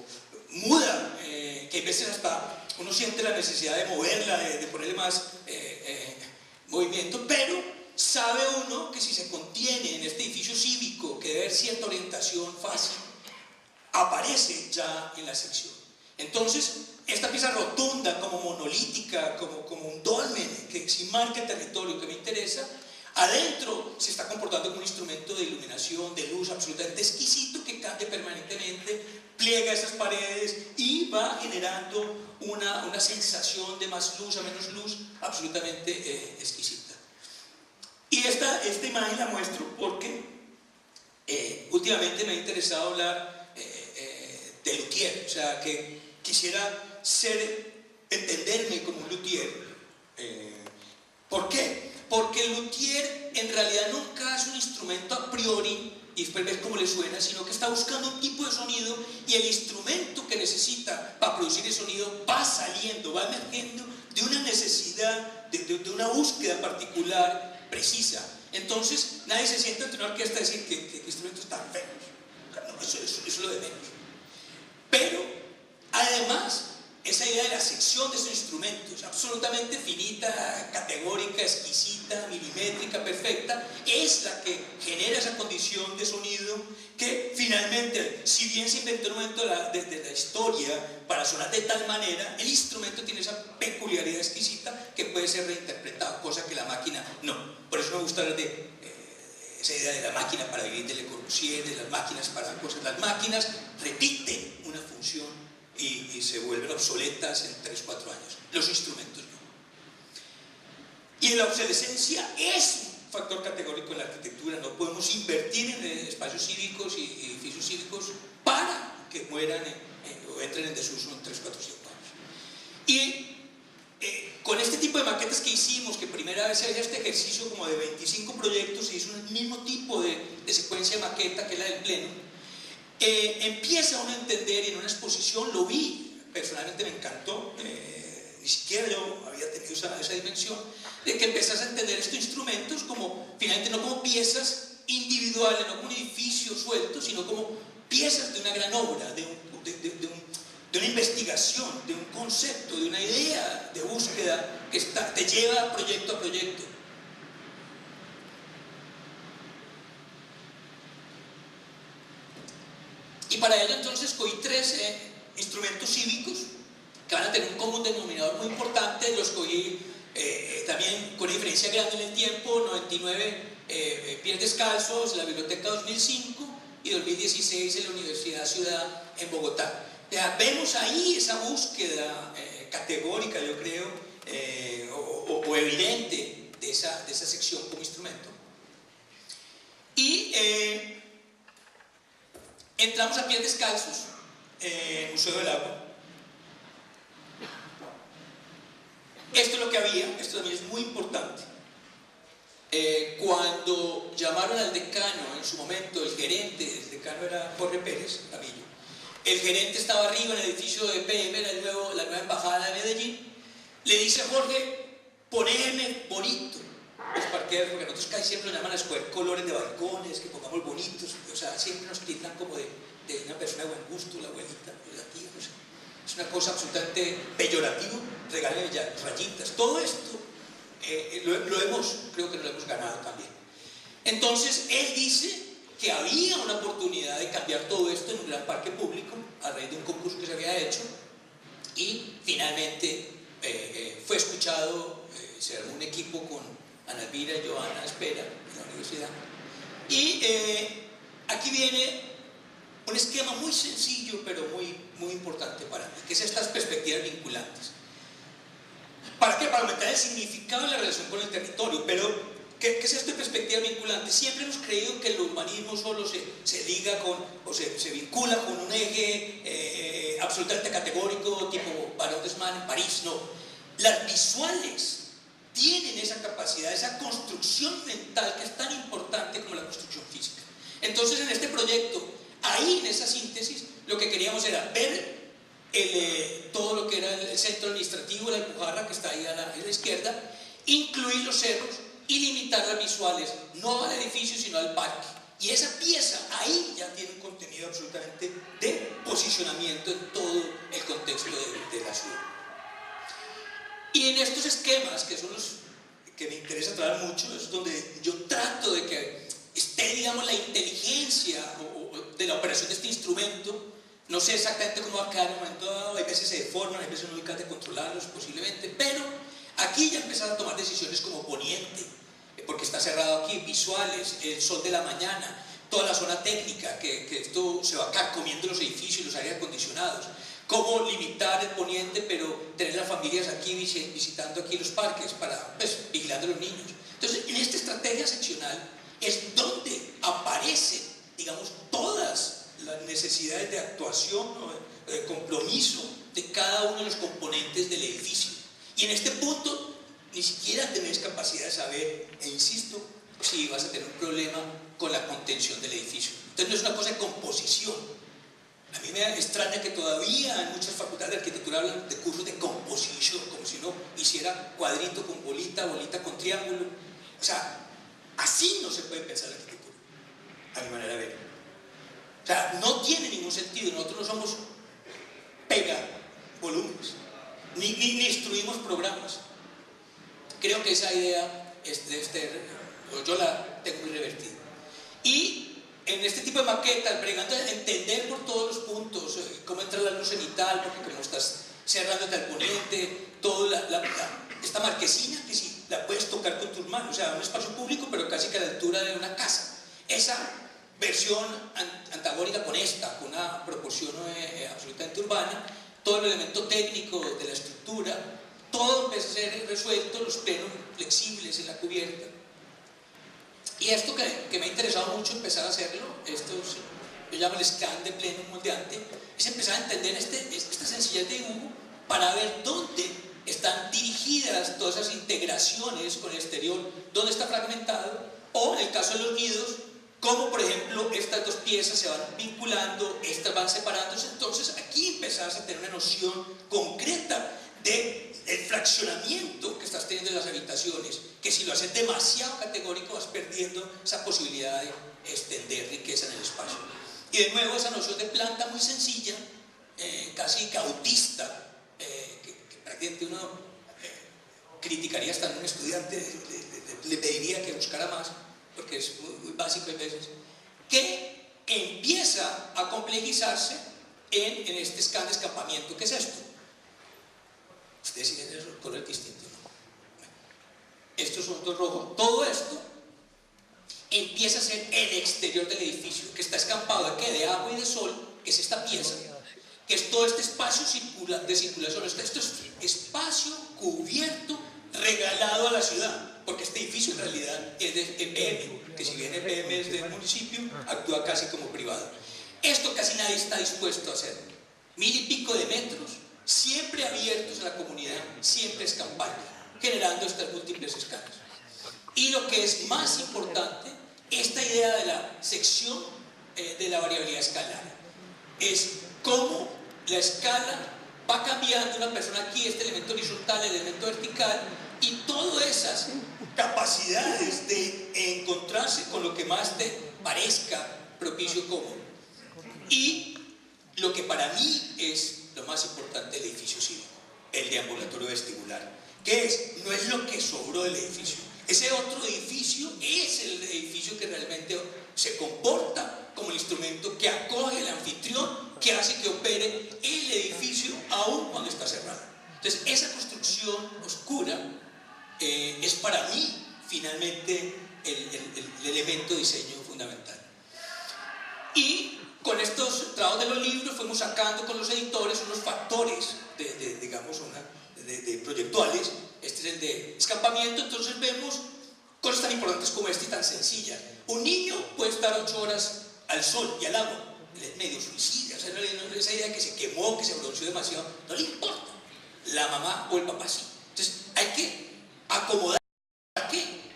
muda, que a veces hasta uno siente la necesidad de moverla, de ponerle más movimiento, pero sabe uno que si se contiene en este edificio cívico, que debe haber cierta orientación fácil, aparece ya en la sección. Entonces, esta pieza rotunda, como monolítica, como un dolmen, que sí marca el territorio que me interesa, adentro se está comportando como un instrumento de iluminación, de luz absolutamente exquisito, que cambia permanentemente, pliega esas paredes y va generando una sensación de más luz a menos luz absolutamente exquisita. Y esta imagen la muestro porque últimamente me ha interesado hablar de luthier, o sea que quisiera entenderme como un luthier. ¿Por qué? Porque el luthier en realidad nunca es un instrumento a priori y después ves cómo le suena, sino que está buscando un tipo de sonido y el instrumento que necesita para producir el sonido va saliendo, va emergiendo de una necesidad, de una búsqueda particular, precisa. Entonces nadie se sienta ante una orquesta a decir que instrumentos están feos. No, eso es lo de menos. Pero además, esa idea de la sección de esos instrumentos, absolutamente finita, categórica, exquisita, milimétrica, perfecta, es la que genera esa condición de sonido que finalmente, si bien se inventó en un momento de la historia para sonar de tal manera, el instrumento tiene esa peculiaridad exquisita que puede ser reinterpretado, cosa que la máquina no. Por eso me gusta hablar de esa idea de la máquina para vivir, de Le Corbusier, de las máquinas para cosas. Las máquinas repiten una función y se vuelven obsoletas en 3 o 4 años. Los instrumentos no. Y la obsolescencia es un factor categórico en la arquitectura. No podemos invertir en espacios cívicos y edificios cívicos para que mueran o entren en desuso en 3, 4, 5 años. Y con este tipo de maquetas que hicimos, que primera vez se hacía este ejercicio como de 25 proyectos, se hizo el mismo tipo de secuencia de maqueta que la del pleno, empieza uno a entender, y en una exposición lo vi, personalmente me encantó, ni siquiera yo había tenido esa dimensión, de que empezás a entender estos instrumentos como, finalmente no como piezas individuales, no como un edificio suelto, sino como piezas de una gran obra, de una investigación, de un concepto, de una idea de búsqueda que te lleva proyecto a proyecto. Y para ello entonces escogí 3 instrumentos cívicos que van a tener un común denominador muy importante. Los escogí también con diferencia grande en el tiempo: 99 pies descalzos, la Biblioteca 2005 y 2016 en la Universidad Ciudad en Bogotá. Vemos ahí esa búsqueda categórica, yo creo, o evidente de esa sección como instrumento. Y entramos a pies descalzos, Museo del Agua. Esto es lo que había, esto también es muy importante. Cuando llamaron al decano en su momento, el gerente del decano era Jorge Pérez Gavillo. El gerente estaba arriba en el edificio de PM, la nueva embajada de Medellín. Le dice a Jorge: poneme bonito los parqueaderos, porque nosotros casi siempre nos llaman a escoger colores de balcones, que pongamos bonitos, o sea, siempre nos tildan como de una persona de buen gusto, la abuelita, la tía, no sé. Es una cosa absolutamente peyorativa. Regálenme ya rayitas. Todo esto creo que lo hemos ganado también. Entonces él dice que había una oportunidad de cambiar todo esto en un gran parque público a raíz de un concurso que se había hecho, y finalmente fue escuchado. Se armó un equipo con Ana Elvira y Joana Espera en la universidad, y aquí viene un esquema muy sencillo pero muy importante para mí, que es estas perspectivas vinculantes. ¿Para qué? Para aumentar el significado de la relación con el territorio. Pero ¿qué es esto de perspectiva vinculante? Siempre hemos creído que el urbanismo solo se liga con, o se vincula con un eje absolutamente categórico, tipo Barón de Haussmann en París. No. Las visuales tienen esa capacidad, esa construcción mental que es tan importante como la construcción física. Entonces, en este proyecto, ahí en esa síntesis, lo que queríamos era ver todo lo que era el centro administrativo, la Alpujarra, que está ahí a la izquierda, incluir los cerros y limitar las visuales, no al edificio sino al parque. Y esa pieza ahí ya tiene un contenido absolutamente de posicionamiento en todo el contexto de la ciudad. Y en estos esquemas, que son los que me interesa traer mucho, es donde yo trato de que esté, digamos, la inteligencia de la operación de este instrumento. No sé exactamente cómo va a quedar en un momento dado, hay veces se deforman, hay veces no hay que controlarlos posiblemente, pero aquí ya empezar a tomar decisiones como poniente, porque está cerrado aquí, visuales, el sol de la mañana, toda la zona técnica, que esto se va carcomiendo los edificios y los aires acondicionados. Cómo limitar el poniente, pero tener las familias aquí visitando aquí los parques, vigilando a los niños. Entonces, en esta estrategia seccional es donde aparecen, digamos, todas las necesidades de actuación, de compromiso de cada uno de los componentes del edificio. Y en este punto ni siquiera tenés capacidad de saber, e insisto, si vas a tener un problema con la contención del edificio. Entonces no es una cosa de composición. A mí me extraña que todavía en muchas facultades de arquitectura hablan de cursos de composición, como si uno hiciera cuadrito con bolita, bolita con triángulo. O sea, así no se puede pensar la arquitectura, a mi manera de ver. O sea, no tiene ningún sentido. Nosotros no somos volúmenes, ni instruimos programas. Creo que esa idea yo la tengo muy revertida. Y en este tipo de maquetas, bregando a entender por todos los puntos cómo entra la luz cenital, porque como estás cerrando el poniente, toda esta marquesina que si la puedes tocar con tus manos, o sea, un espacio público, pero casi que a la altura de una casa. Esa versión antagónica con esta, con una proporción absolutamente urbana, todo el elemento técnico de la estructura, todo empieza a ser resuelto, los plenos flexibles en la cubierta. Y esto que me ha interesado mucho empezar a hacerlo, yo llamo el scan de pleno moldeante, es empezar a entender esta sencillez de dibujo para ver dónde están dirigidas todas esas integraciones con el exterior, dónde está fragmentado, o en el caso de los nidos, cómo por ejemplo estas dos piezas se van vinculando, estas van separándose. Entonces aquí empezás a tener una noción concreta del fraccionamiento que estás teniendo en las habitaciones, que si lo haces demasiado categórico vas perdiendo esa posibilidad de extender riqueza en el espacio. Y de nuevo esa noción de planta muy sencilla, casi autista, que prácticamente uno criticaría hasta en un estudiante, le pediría que buscara más, porque es muy básico a veces, que empieza a complejizarse en este scan de escapamiento. ¿Qué es esto? Ustedes siguen esos colores distintos, ¿no? Estos son dos rojos. Todo esto empieza a ser el exterior del edificio, que está escampado de agua y de sol, que es esta pieza, que es todo este espacio de circulación. Esto es espacio cubierto, regalado a la ciudad, porque este edificio en realidad es de EPM, que si bien EPM es del municipio, actúa casi como privado. Esto casi nadie está dispuesto a hacer. 1000 y pico de metros, siempre abiertos a la comunidad, siempre escampando, generando estas múltiples escalas. Y lo que es más importante, esta idea de la sección de la variabilidad escalar, es cómo la escala va cambiando. Una persona aquí, este elemento horizontal, el elemento vertical, y todas esas capacidades de encontrarse con lo que más te parezca propicio y cómodo. Y lo que para mí es lo más importante del edificio cívico, el deambulatorio vestibular, que no es lo que sobró del edificio. Ese otro edificio es el edificio que realmente se comporta como el instrumento que acoge al anfitrión, que hace que opere el edificio aún cuando está cerrado. Entonces esa construcción oscura es para mí finalmente el elemento de diseño fundamental. Y con estos trabajos de los libros fuimos sacando con los editores unos factores digamos, de proyectuales. Este es el de escapamiento. Entonces vemos cosas tan importantes como esta y tan sencillas. Un niño puede estar 8 horas al sol y al agua, es medio suicida, o sea, esa idea que se quemó, que se bronceó demasiado, no le importa. La mamá o el papá sí. Entonces hay que acomodar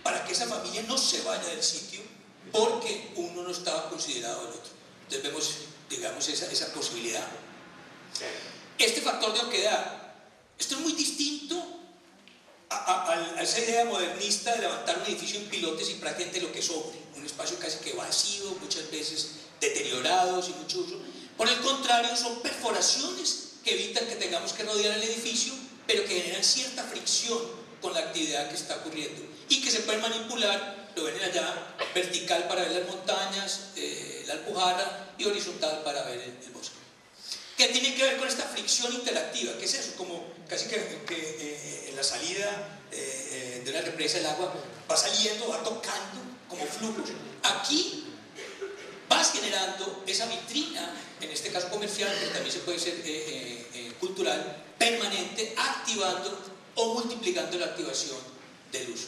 para que esa familia no se vaya del sitio porque uno no estaba considerado el otro. Entonces vemos, digamos, esa posibilidad. Este factor de oquedad, esto es muy distinto a esa idea modernista de levantar un edificio en pilotes y prácticamente lo que sobre, un espacio casi que vacío, muchas veces deteriorados y mucho uso. Por el contrario, son perforaciones que evitan que tengamos que rodear el edificio, pero que generan cierta fricción con la actividad que está ocurriendo y que se pueden manipular. Lo ven allá, vertical para ver las montañas, la Alpujarra, y horizontal para ver el bosque. ¿Qué tiene que ver con esta fricción interactiva? ¿Qué es eso? Como casi que en la salida de una represa el agua va saliendo, va tocando como flujos. Aquí vas generando esa vitrina, en este caso comercial, pero también se puede ser cultural, permanente, activando o multiplicando la activación del uso.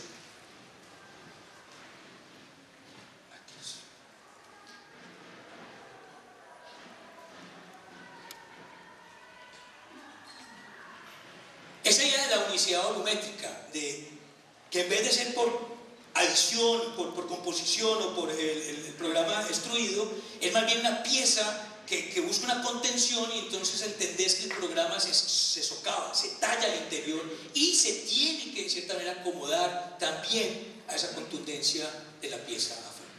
Esa idea de la unicidad volumétrica, que en vez de ser por adición, por composición o por el programa extruido, es más bien una pieza que busca una contención, y entonces entendés que el programa se socava, se talla al interior y se tiene que de cierta manera acomodar también a esa contundencia de la pieza afuera.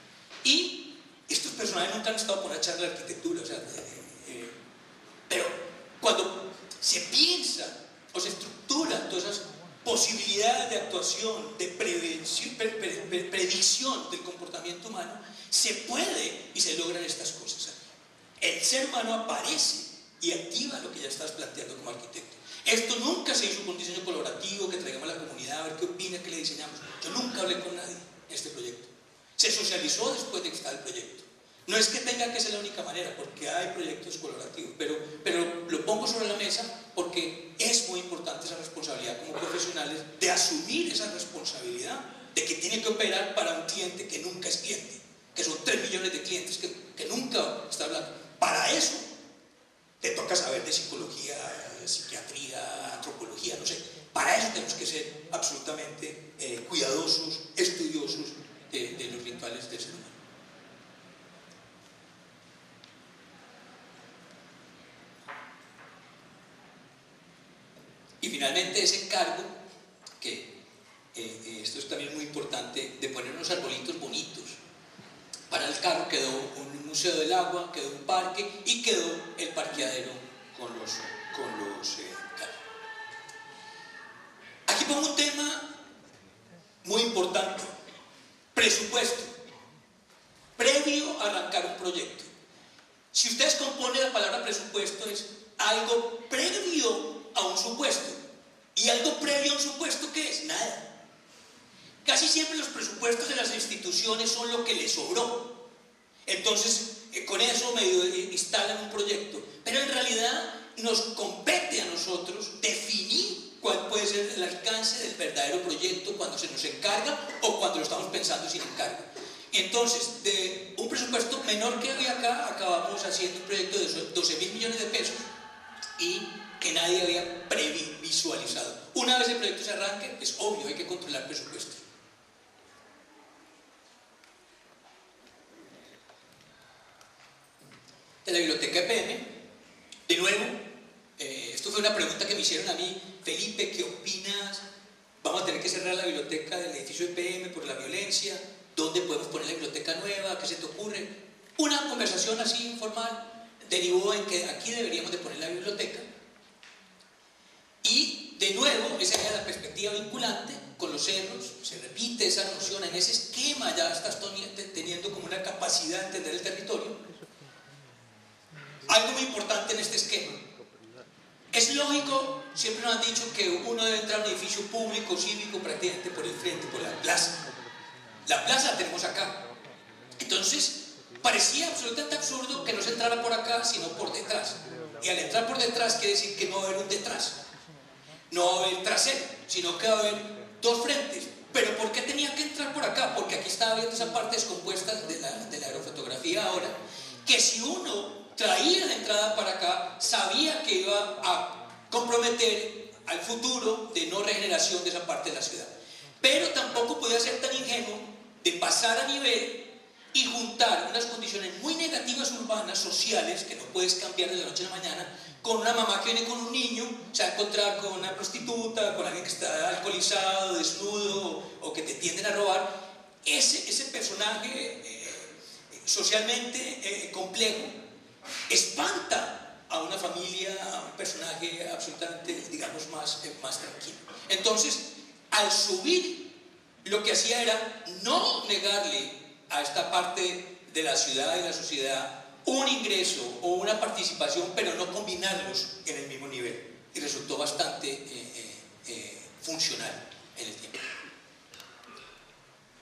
Y estos personajes nunca han estado por una charla de arquitectura, o sea, pero cuando se piensa o se estructura todas esas posibilidades de actuación, de predicción del comportamiento humano, se puede y se logran estas cosas. El ser humano aparece y activa lo que ya estás planteando como arquitecto. Esto nunca se hizo con un diseño colaborativo, que traigamos a la comunidad a ver qué opina, qué le diseñamos. Yo nunca hablé con nadie en este proyecto. Se socializó después de que estaba el proyecto. No es que tenga que ser la única manera, porque hay proyectos colaborativos, pero lo pongo sobre la mesa porque es muy importante esa responsabilidad como profesionales de asumir esa responsabilidad de que tiene que operar para un cliente que nunca es cliente, que son 3 millones de clientes que nunca está hablando. Para eso te toca saber de psicología, psiquiatría, antropología, no sé. Para eso tenemos que ser absolutamente cuidadosos, estudiosos de los rituales del ser humano. Y finalmente ese encargo, que esto es también muy importante, de poner unos arbolitos bonitos. Para el carro quedó un museo del agua, quedó un parque y quedó el parqueadero con los carros. Aquí pongo un tema muy importante: presupuesto, previo a arrancar un proyecto. Si ustedes componen la palabra presupuesto, es algo previo a un supuesto. ¿Y algo previo a un supuesto qué es? Nada. Casi siempre los presupuestos de las instituciones son lo que les sobró. Entonces, con eso medio instalan un proyecto. Pero en realidad nos compete a nosotros definir cuál puede ser el alcance del verdadero proyecto cuando se nos encarga o cuando lo estamos pensando sin encargo. Entonces, de un presupuesto menor que había acá, acabamos haciendo un proyecto de 12.000 millones de pesos y que nadie había previsualizado. Una vez el proyecto se arranque, es obvio, hay que controlar presupuestos. De la biblioteca EPM, de nuevo, esto fue una pregunta que me hicieron a mí: Felipe, ¿qué opinas? Vamos a tener que cerrar la biblioteca del edificio EPM por la violencia. ¿Dónde podemos poner la biblioteca nueva? ¿Qué se te ocurre? Una conversación así informal derivó en que aquí deberíamos de poner la biblioteca. Y de nuevo, esa era la perspectiva vinculante con los cerros. Se repite esa noción, en ese esquema ya estás teniendo como una capacidad de entender el territorio. Algo muy importante en este esquema: es lógico, siempre nos han dicho que uno debe entrar a un edificio público, cívico, prácticamente por el frente, por la plaza. La plaza la tenemos acá. Entonces, parecía absolutamente absurdo que no se entrara por acá, sino por detrás. Y al entrar por detrás quiere decir que no va a haber un detrás, no va a haber trasero, sino que va a haber dos frentes. ¿Pero por qué tenía que entrar por acá? Porque aquí estaba viendo esa parte descompuesta de la aerofotografía ahora, que si uno traía la entrada para acá, sabía que iba a comprometer al futuro de no regeneración de esa parte de la ciudad. Pero tampoco podía ser tan ingenuo de pasar a nivel y juntar unas condiciones muy negativas urbanas, sociales, que no puedes cambiar de la noche a la mañana, con una mamá que viene con un niño, se va a encontrar con una prostituta, con alguien que está alcoholizado, desnudo, o que te tienden a robar. Ese personaje socialmente complejo espanta a una familia, a un personaje absolutamente, digamos, más tranquilo. Entonces, al subir, lo que hacía era no negarle a esta parte de la ciudad y de la sociedad un ingreso o una participación, pero no combinarlos en el mismo nivel. Y resultó bastante funcional en el tiempo.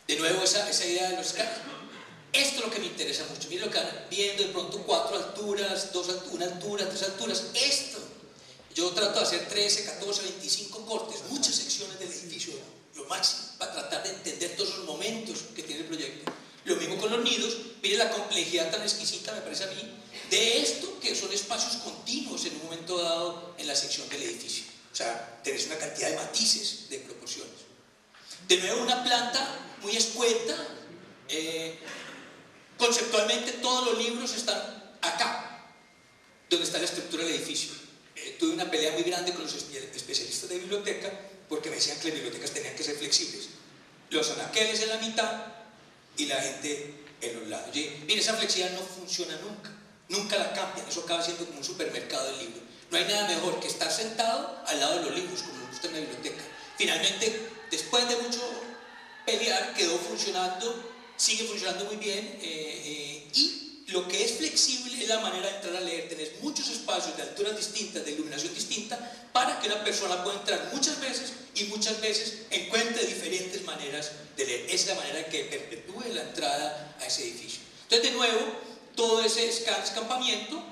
De nuevo, esa idea de los carros. Esto es lo que me interesa mucho. Miren lo que van viendo, de pronto 4 alturas, una altura, 3 alturas. Esto, yo trato de hacer 13, 14, 25 cortes, muchas secciones del edificio, lo máximo, para tratar de entender todos los momentos que tiene el proyecto. Lo mismo con los nidos. Miren la complejidad tan exquisita, me parece a mí, de esto, que son espacios continuos en un momento dado en la sección del edificio. O sea, tenés una cantidad de matices, de proporciones. De nuevo, una planta muy escueta. Conceptualmente todos los libros están acá, donde está la estructura del edificio. Tuve una pelea muy grande con los especialistas de biblioteca, porque me decían que las bibliotecas tenían que ser flexibles. Los anaqueles en la mitad y la gente en los lados. Mire, esa flexibilidad no funciona nunca, nunca la cambian. Eso acaba siendo como un supermercado del libro. No hay nada mejor que estar sentado al lado de los libros, como nos gusta en la biblioteca. Finalmente, después de mucho pelear, quedó funcionando. Sigue funcionando muy bien y lo que es flexible es la manera de entrar a leer. Tenés muchos espacios de alturas distintas, de iluminación distinta, para que una persona pueda entrar muchas veces y muchas veces encuentre diferentes maneras de leer. Es la manera que perpetúe la entrada a ese edificio. Entonces, de nuevo, todo ese escampamiento,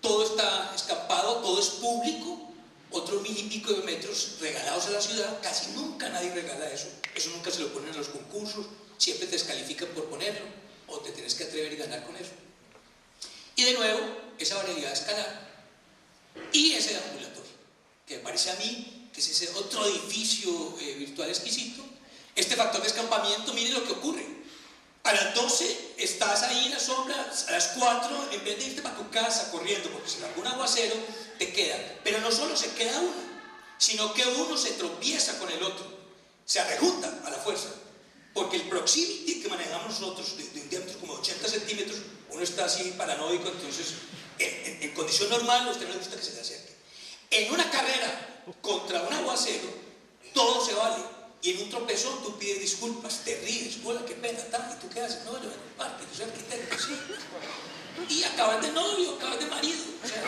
todo está escampado, todo es público, otros 1000 y pico de metros regalados a la ciudad. Casi nunca nadie regala eso, eso nunca se lo ponen en los concursos, siempre te descalifican por ponerlo, o te tienes que atrever y ganar con eso. Y de nuevo, esa variedad escalar y ese ambulatorio, que me parece a mí que es ese otro edificio virtual exquisito. Este factor de escampamiento, miren lo que ocurre. A las 12 estás ahí en la sombra, a las 4, en vez de irte para tu casa corriendo, porque si algún aguacero te queda. Pero no solo se queda uno, sino que uno se tropieza con el otro, se arrejunta a la fuerza. Porque el proximity que manejamos nosotros, de un diámetro como 80 centímetros, uno está así paranoico, entonces en condición normal a usted no le gusta que se le acerque. En una carrera contra un aguacero, todo se vale. Y en un tropezón tú pides disculpas, te ríes, hola, qué pena, tal, y tú qué haces, no, yo vengo a parte, yo soy arquitecto, sí. Y acabas de novio, acabas de marido. O sea,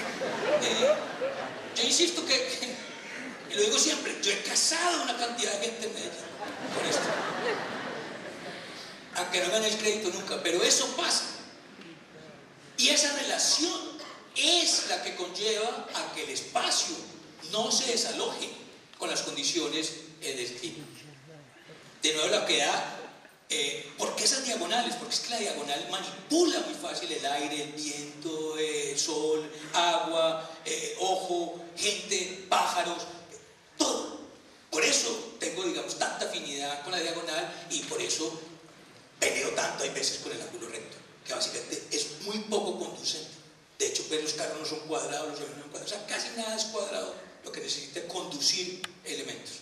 yo insisto y lo digo siempre, yo he casado a una cantidad de gente en Medellín con esto. Aunque no gane el crédito nunca, pero eso pasa. Y esa relación es la que conlleva a que el espacio no se desaloje con las condiciones del clima. De nuevo la que da, ¿por qué esas diagonales? Porque es que la diagonal manipula muy fácil el aire, el viento, el sol, agua, ojo, gente, pájaros, todo. Por eso tengo, digamos, tanta afinidad con la diagonal y por eso peleo tanto hay veces con el ángulo recto, que básicamente es muy poco conducente. De hecho, pues los carros no son cuadrados, los aviones no son cuadrados, o sea, casi nada es cuadrado, lo que necesita es conducir elementos.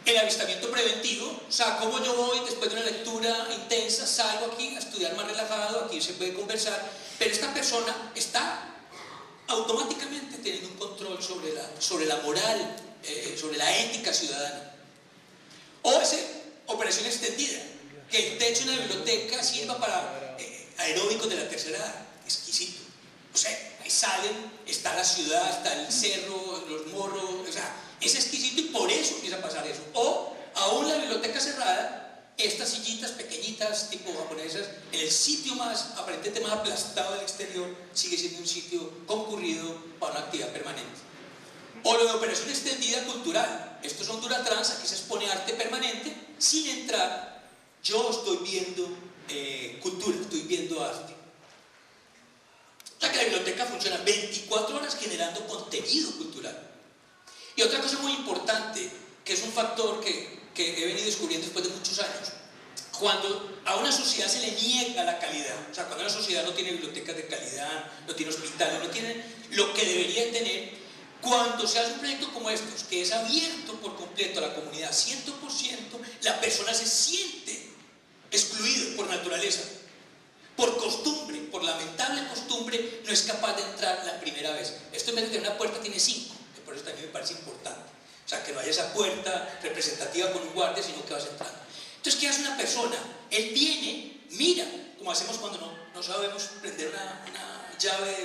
El avistamiento preventivo, o sea, como yo voy después de una lectura intensa, salgo aquí a estudiar más relajado, aquí se puede conversar, pero esta persona está automáticamente teniendo un control sobre la moral, sobre la ética ciudadana. O operación extendida, que el techo de una biblioteca sirva para aeróbicos de la tercera edad, exquisito. O sea, ahí salen, está la ciudad, está el cerro, los morros, o sea, es exquisito y por eso empieza a pasar eso. O aún la biblioteca cerrada, estas sillitas pequeñitas tipo japonesas, en el sitio más aparentemente más aplastado del exterior, sigue siendo un sitio concurrido para una actividad permanente. O lo de operación extendida cultural, estos son Duratrans, aquí se expone arte permanente, sin entrar, yo estoy viendo cultura, estoy viendo arte. O sea que la biblioteca funciona 24 horas generando contenido cultural. Y otra cosa muy importante, que es un factor que he venido descubriendo después de muchos años, cuando a una sociedad se le niega la calidad, o sea, cuando una sociedad no tiene bibliotecas de calidad, no tiene hospitales, no tiene lo que debería tener, cuando se hace un proyecto como estos, que es abierto por completo a la comunidad, 100%, la persona se siente excluido por naturaleza, por costumbre, por lamentable costumbre, no es capaz de entrar la primera vez. Esto en vez de tener una puerta tiene 5, que por eso también me parece importante. O sea, que no haya esa puerta representativa con un guardia, sino que vas entrando. Entonces, ¿qué hace una persona? Él viene, mira, como hacemos cuando no sabemos prender una llave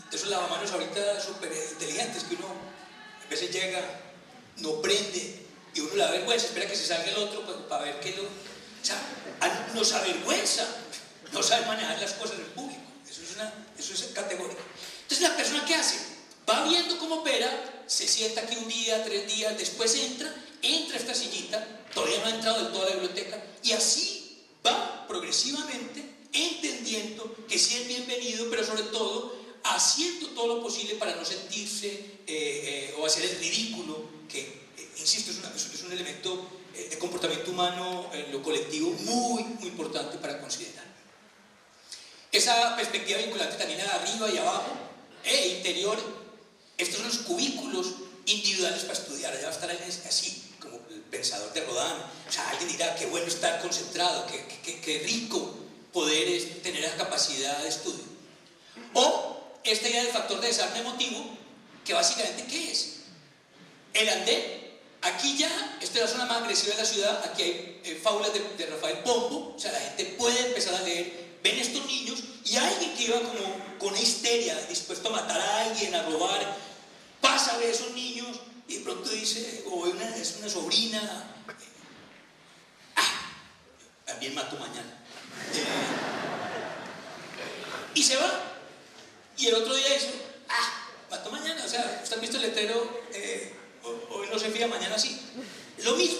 de esos lavamanos ahorita súper inteligentes, que uno a veces llega, no prende, y uno le da vergüenza, espera que se salga el otro pues, para ver qué lo... O sea, nos avergüenza no saber manejar las cosas en público. Eso es categórico. Entonces, ¿la persona qué hace? Va viendo cómo opera, se sienta aquí un día, 3 días, después entra a esta sillita, todavía no ha entrado del todo a la biblioteca, y así va progresivamente entendiendo que sí es bienvenido, pero sobre todo haciendo todo lo posible para no sentirse o hacer el ridículo, que, insisto, es un elemento de comportamiento humano en lo colectivo muy, muy importante para considerar. Esa perspectiva vinculante también a arriba y abajo, interior, estos son los cubículos individuales para estudiar. Allá va a estar alguien así, como el pensador de Rodin. O sea, alguien dirá, qué bueno estar concentrado, qué rico poder tener esa capacidad de estudio. O esta idea del factor de desarme emotivo, que básicamente, ¿qué es? El andén. Aquí ya, esta es la zona más agresiva de la ciudad, aquí hay fábulas de Rafael Pombo, o sea, la gente puede empezar a leer. Ven estos niños y alguien que iba como con histeria, dispuesto a matar a alguien, a robar, pasa a ver a esos niños y de pronto dice, es una sobrina, también mato mañana. y se va. Y el otro día dice, mató mañana, o sea, ¿usted han visto el letrero? Hoy no se fía, mañana sí. Lo mismo.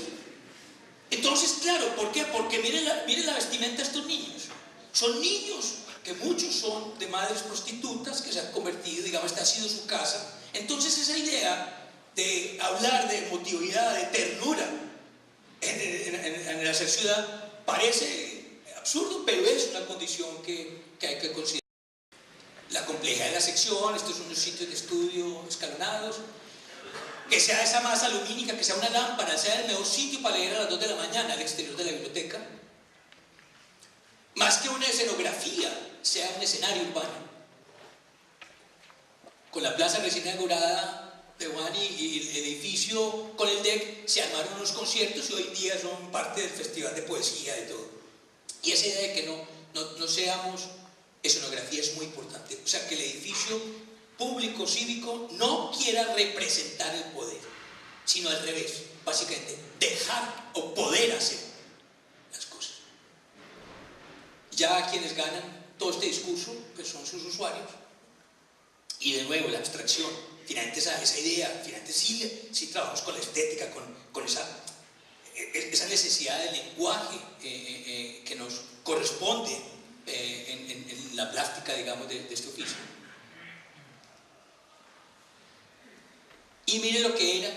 Entonces, claro, ¿por qué? Porque miren la vestimenta de estos niños. Son niños que muchos son de madres prostitutas que se han convertido, digamos, esta ha sido su casa. Entonces esa idea de hablar de emotividad, de ternura en el hacer ciudad parece absurdo, pero es una condición que hay que considerar. La complejidad de la sección, estos son unos sitios de estudio escalonados, que sea esa masa lumínica, que sea una lámpara, sea el mejor sitio para leer a las 2 de la mañana al exterior de la biblioteca, más que una escenografía, sea un escenario urbano. Con la plaza recién inaugurada de Juan y el edificio con el DEC se armaron unos conciertos y hoy día son parte del festival de poesía y todo. Y esa idea de que no seamos escenografía es muy importante. O sea, que el edificio público cívico no quiera representar el poder, sino al revés, básicamente dejar o poder hacer las cosas. Ya quienes ganan todo este discurso pues son sus usuarios. Y de nuevo la abstracción, finalmente esa idea, finalmente sí trabajamos con la estética, con esa necesidad del lenguaje que nos corresponde en la plástica, digamos, de este oficio. Y mire lo que era,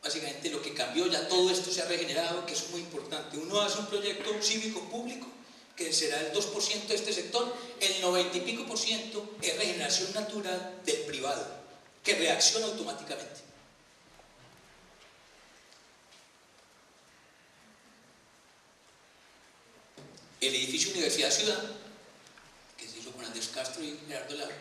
básicamente lo que cambió, ya todo esto se ha regenerado, que es muy importante. Uno hace un proyecto cívico público, que será el 2% de este sector, el 90 y pico % es regeneración natural del privado, que reacciona automáticamente. El edificio Universidad Ciudad, que se hizo con Andrés Castro y Gerardo Lara,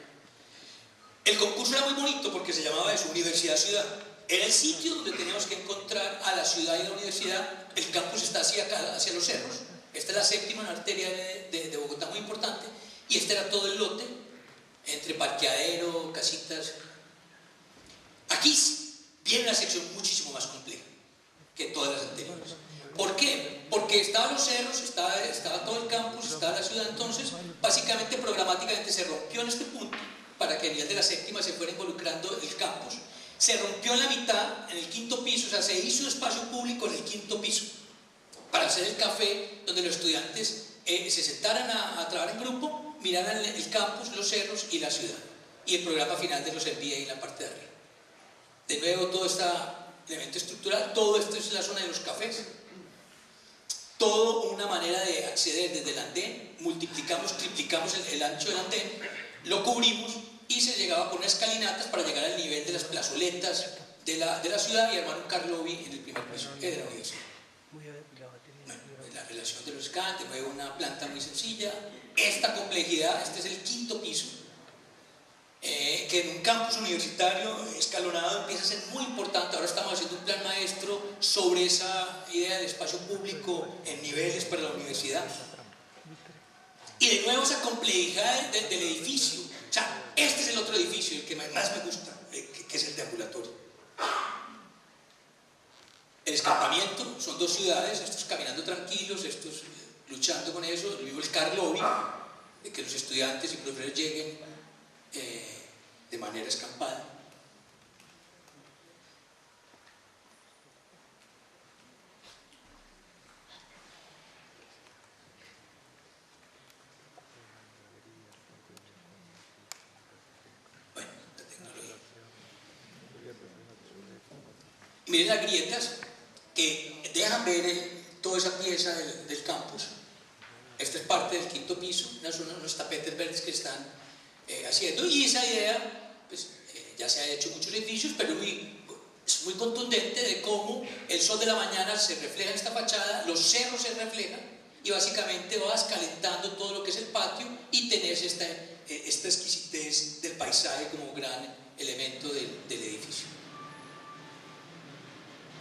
el concurso era muy bonito porque se llamaba eso, Universidad Ciudad. Era el sitio donde teníamos que encontrar a la ciudad y la universidad. El campus está hacia acá, hacia los cerros. Esta es la séptima arteria de Bogotá, muy importante. Y este era todo el lote, entre parqueadero, casitas. Aquí viene una sección muchísimo más compleja que todas las anteriores. ¿Por qué? Porque estaban los cerros, estaba todo el campus, estaba la ciudad. Entonces, básicamente, programáticamente se rompió en este punto para que a nivel de la séptima se fuera involucrando el campus. Se rompió en la mitad, en el 5º piso, o sea, se hizo espacio público en el 5º piso para hacer el café donde los estudiantes se sentaran a trabajar en grupo, miraran el campus, los cerros y la ciudad. Y el programa final de los MBA en la parte de arriba. De nuevo, todo este elemento estructural, todo esto es la zona de los cafés. Todo una manera de acceder desde el andén, multiplicamos, triplicamos el ancho del andén, lo cubrimos y se llegaba por unas escalinatas para llegar al nivel de las plazoletas de la ciudad y armar un car lobby en el primer piso de la universidad. Bueno, la relación de los SCAN, de nuevo una planta muy sencilla. Esta complejidad, este es el 5º piso, que en un campus universitario escalonado empieza a ser muy importante. Ahora estamos haciendo un plan maestro sobre esa idea del espacio público en niveles para la universidad. Y de nuevo esa complejidad del edificio. O sea, este es el otro edificio, el que más me gusta, que es el de ambulatorio. El escampamiento, son 2 ciudades, estos caminando tranquilos, estos luchando con eso. Luego el car lobby, de que los estudiantes y profesores lleguen de manera escampada. Bueno, la tecnología. Miren las grietas que dejan ver toda esa pieza del campus. Esta es parte del 5º piso, unos tapetes verdes que están haciendo, y esa idea pues, ya se ha hecho muchos edificios, pero es muy contundente de cómo el sol de la mañana se refleja en esta fachada, los cerros se reflejan y básicamente vas calentando todo lo que es el patio y tenés esta exquisitez del paisaje como gran elemento del edificio.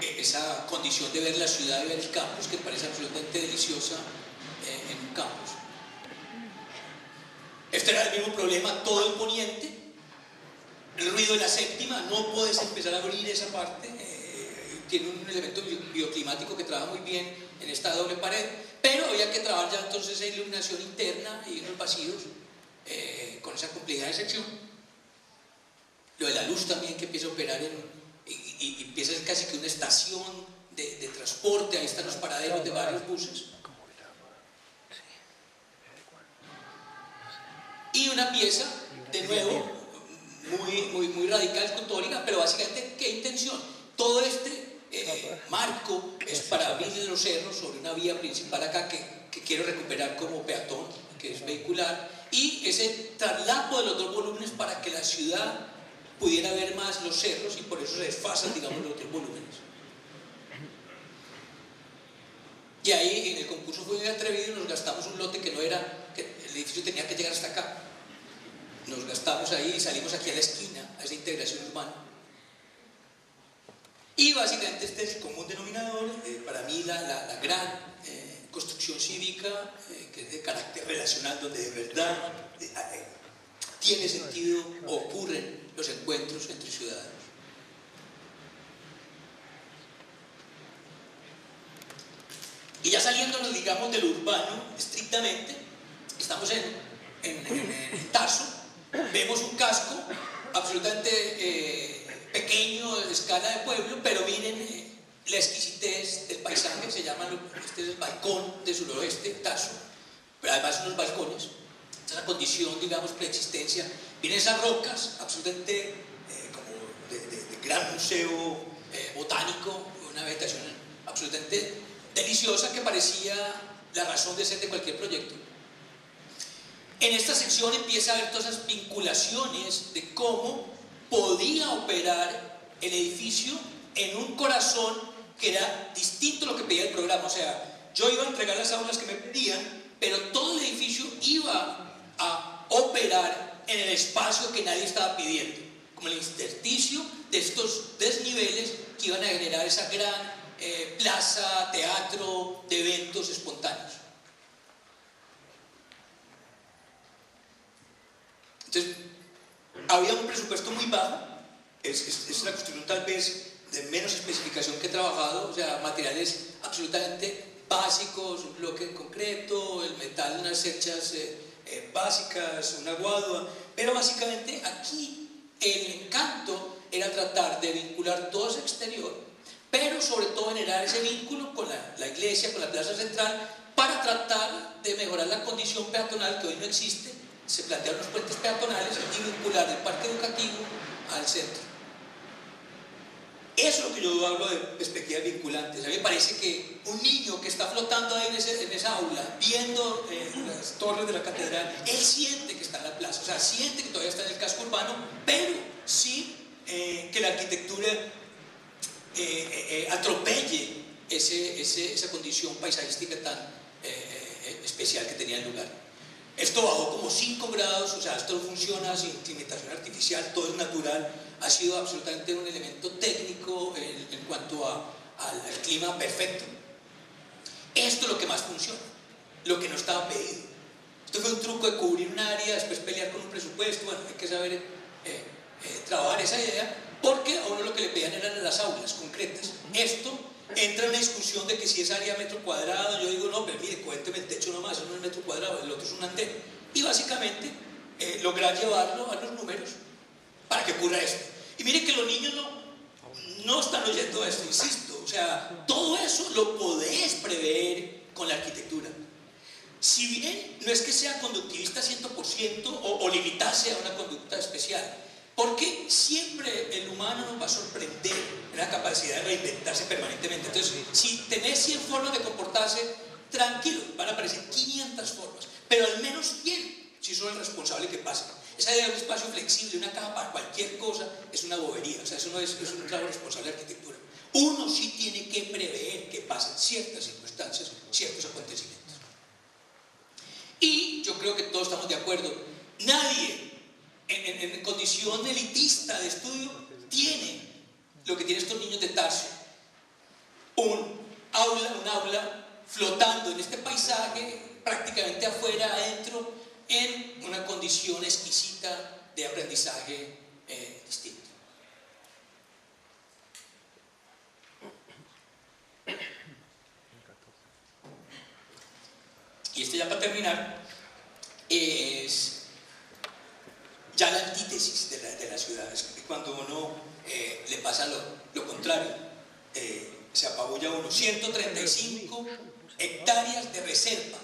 Esa condición de ver la ciudad y ver el campus que parece absolutamente deliciosa en un campus. Este era el mismo problema, todo el poniente, el ruido de la séptima, no puedes empezar a abrir esa parte, tiene un elemento bioclimático que trabaja muy bien en esta doble pared, pero había que trabajar ya entonces esa iluminación interna y en los vacíos con esa complejidad de sección. Lo de la luz también, que empieza a operar y empieza a ser casi que una estación de transporte. Ahí están los paraderos de varios buses. Y una pieza, de nuevo, muy radical, escultórica, pero básicamente, ¿qué intención? Todo este marco es para abrir los cerros sobre una vía principal acá que quiero recuperar como peatón, que es vehicular, y ese traslapo de los dos volúmenes para que la ciudad pudiera ver más los cerros, y por eso se desfasan, digamos, los otros volúmenes. Y ahí en el concurso fue muy atrevido y nos gastamos un lote que no era, que el edificio tenía que llegar hasta acá. Nos gastamos ahí y salimos aquí a la esquina, a esa integración urbana. Y básicamente este es el común denominador, para mí la gran construcción cívica, que es de carácter relacional, donde de verdad tiene sentido o ocurren los encuentros entre ciudadanos. Y ya saliéndonos, digamos, de lo urbano, estrictamente, estamos en Tarso, vemos un casco absolutamente pequeño, de escala de pueblo, pero miren la exquisitez del paisaje. Se llama, este es el balcón de suroeste, Tarso, pero además unos balcones, esa condición, digamos, preexistencia. Miren esas rocas, absolutamente como de gran museo botánico, una vegetación absolutamente deliciosa que parecía la razón de ser de cualquier proyecto. En esta sección empieza a haber todas esas vinculaciones de cómo podía operar el edificio en un corazón que era distinto a lo que pedía el programa. O sea, yo iba a entregar las aulas que me pedían, pero todo el edificio iba a operar en el espacio que nadie estaba pidiendo, como el intersticio de estos desniveles que iban a generar esa gran plaza, teatro de eventos espontáneos. Entonces, había un presupuesto muy bajo, es la construcción tal vez de menos especificación que he trabajado, o sea, materiales absolutamente básicos, un bloque en concreto, el metal, unas hechas básicas, una guadua, pero básicamente aquí el encanto era tratar de vincular todo ese exterior, pero sobre todo generar ese vínculo con la iglesia, con la plaza central, para tratar de mejorar la condición peatonal que hoy no existe. Se plantearon los puentes peatonales y vincular el parque educativo al centro. Eso es lo que yo hablo de perspectivas vinculantes. A mí me parece que un niño que está flotando ahí en esa aula, viendo las torres de la catedral, él siente que está en la plaza, o sea, siente que todavía está en el casco urbano, pero sí que la arquitectura atropelle esa condición paisajística tan especial que tenía el lugar. Esto bajó como 5 grados, o sea, esto no funciona sin climatación artificial, todo es natural, ha sido absolutamente un elemento técnico en cuanto al clima perfecto. Esto es lo que más funciona, lo que no estaba pedido. Esto fue un truco de cubrir un área, después pelear con un presupuesto. Bueno, hay que saber trabajar esa idea, porque a uno lo que le pedían eran las aulas concretas. Esto entra en una discusión de que si es área metro cuadrado, yo digo, no, pero mire, cuénteme el techo nomás, eso no es metro cuadrado, el otro es un andén. Y básicamente lograr llevarlo a los números para que ocurra esto. Y mire que los niños no están oyendo esto, insisto, o sea, todo eso lo podés prever con la arquitectura. Si bien no es que sea conductivista 100% o limitarse a una conducta especial, porque siempre el humano nos va a sorprender en la capacidad de reinventarse permanentemente. Entonces, si tenés 100 formas de comportarse, tranquilo, van a aparecer 500 formas, pero al menos 100 si son el responsable que pase. Esa idea de un espacio flexible, una caja para cualquier cosa, es una bobería. O sea, eso no es un trabajo responsable de arquitectura. Uno sí tiene que prever que pasen ciertas circunstancias, ciertos acontecimientos. Y yo creo que todos estamos de acuerdo. Nadie en condición elitista de estudio tiene lo que tienen estos niños de Tarso: un aula flotando en este paisaje, prácticamente afuera, adentro, en una condición exquisita de aprendizaje distinto. Y esto, ya para terminar, es ya la antítesis de la ciudad. Es que cuando uno le pasa lo contrario, se apabulla uno. 135 hectáreas de reserva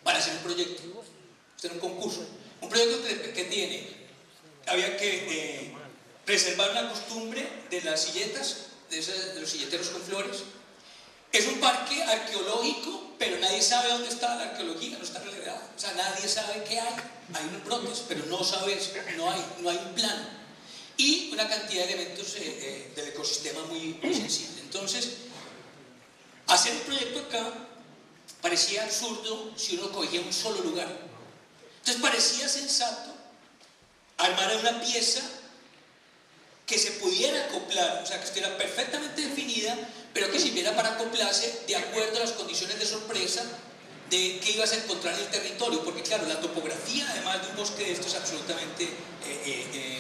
para hacer un proyecto, hacer un concurso. Un proyecto que había que preservar una costumbre de las silletas, de los silleteros con flores. Es un parque arqueológico, pero nadie sabe dónde está la arqueología, no está relegada. O sea, nadie sabe qué hay. Hay unos brotes, pero no sabes, no hay un plan. Y una cantidad de elementos del ecosistema muy sensible. Entonces, hacer un proyecto acá parecía absurdo si uno cogía un solo lugar. Entonces parecía sensato armar una pieza que se pudiera acoplar, o sea, que estuviera perfectamente definida, pero que sirviera para acoplarse de acuerdo a las condiciones de sorpresa de qué ibas a encontrar en el territorio, porque claro, la topografía además de un bosque de esto es absolutamente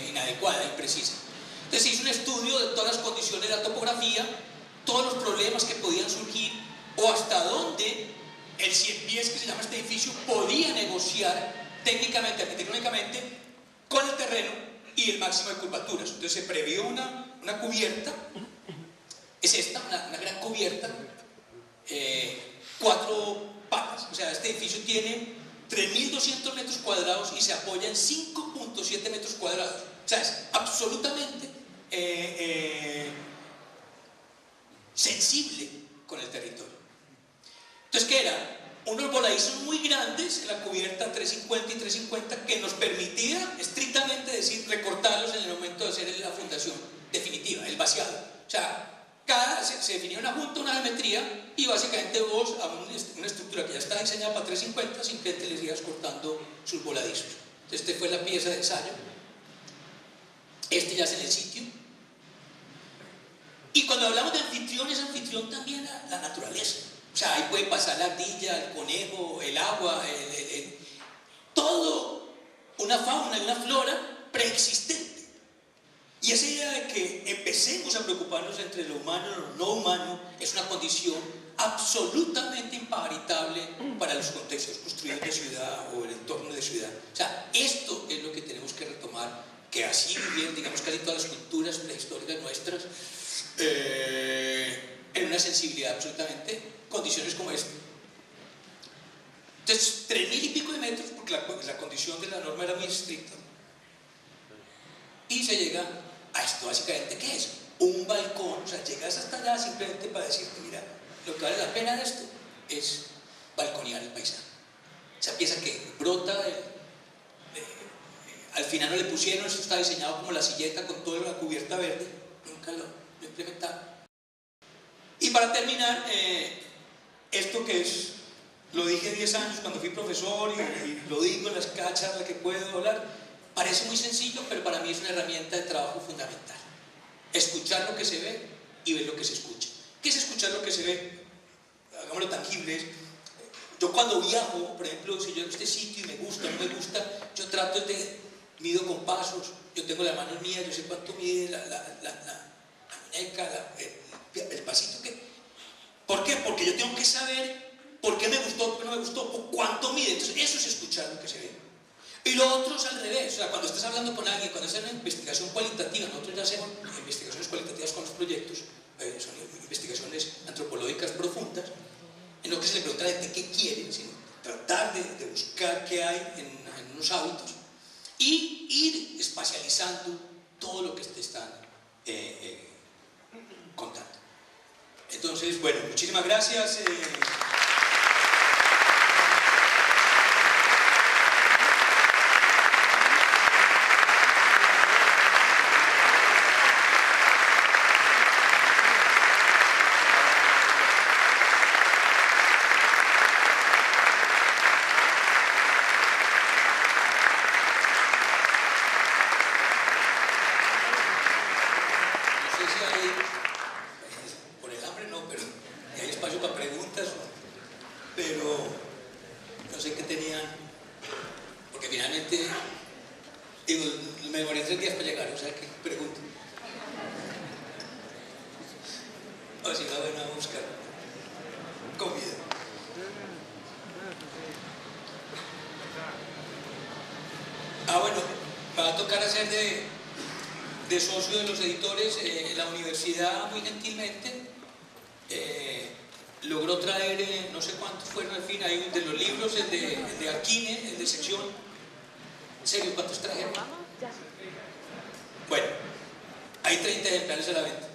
inadecuada, imprecisa. Entonces se hizo un estudio de todas las condiciones de la topografía, todos los problemas que podían surgir, o hasta dónde el 100 pies, que se llama este edificio, podía negociar técnicamente, arquitectónicamente, con el terreno y el máximo de curvaturas. Entonces se previó una cubierta, es esta, una gran cubierta, 4 patas. O sea, este edificio tiene 3.200 metros cuadrados y se apoya en 5.7 metros cuadrados. O sea, es absolutamente sensible con el territorio. Entonces, ¿qué era? Unos voladizos muy grandes en la cubierta 350 y 350 que nos permitía estrictamente decir recortarlos en el momento de hacer la fundación definitiva, el vaciado. O sea, se definía una junta, una geometría, y básicamente vos a una estructura que ya está diseñada para 350 simplemente les ibas cortando sus voladizos. Entonces, esta fue la pieza de ensayo. Este ya es en el sitio. Y cuando hablamos de anfitrión, es anfitrión también la naturaleza. O sea, ahí puede pasar la ardilla, el conejo, el agua, todo una fauna y una flora preexistente. Y esa idea de que empecemos a preocuparnos entre lo humano y lo no humano es una condición absolutamente imparitable para los contextos construidos de ciudad o el entorno de ciudad. O sea, esto es lo que tenemos que retomar, que así vivían, digamos, casi todas las culturas prehistóricas nuestras, en una sensibilidad absolutamente, condiciones como esta. Entonces, 3.000 y pico de metros, porque la condición de la norma era muy estricta. Y se llega a esto, básicamente, ¿qué es? Un balcón. O sea, llegas hasta allá simplemente para decirte, mira, lo que vale la pena de esto es balconear el paisaje. Esa pieza que brota, al final no le pusieron, esto está diseñado como la silleta con toda la cubierta verde, nunca lo implementaron. Y para terminar, esto que es, lo dije 10 años cuando fui profesor y lo digo en las charlas que puedo hablar, parece muy sencillo, pero para mí es una herramienta de trabajo fundamental. Escuchar lo que se ve y ver lo que se escucha. ¿Qué es escuchar lo que se ve? Hagámoslo tangible. Yo cuando viajo, por ejemplo, si yo en este sitio y me gusta, no me gusta, yo trato mido con pasos, yo tengo las manos mías, yo sé cuánto mide la muñeca, el pasito que... ¿Por qué? Porque yo tengo que saber por qué me gustó, por qué no me gustó, o cuánto mide. Entonces eso es escuchar lo que se ve. Y lo otro es al revés. O sea, cuando estás hablando con alguien, cuando haces una investigación cualitativa, nosotros ya hacemos investigaciones cualitativas con los proyectos, son investigaciones antropológicas profundas, en lo que se le pregunta a la gente qué quiere, sino tratar de buscar qué hay en unos hábitos y ir espacializando todo lo que te están contando. Entonces, bueno, muchísimas gracias. Me demoré 3 días para llegar, o sea que pregunto. O si no, van a buscar comida. Bueno. tocar hacer de socio de los editores. La universidad muy gentilmente logró traer, no sé cuántos fueron al fin, hay de los libros, el de Aquine, el de sección. ¿En serio cuántos trajeron? Bueno, hay 30 ejemplares a la venta.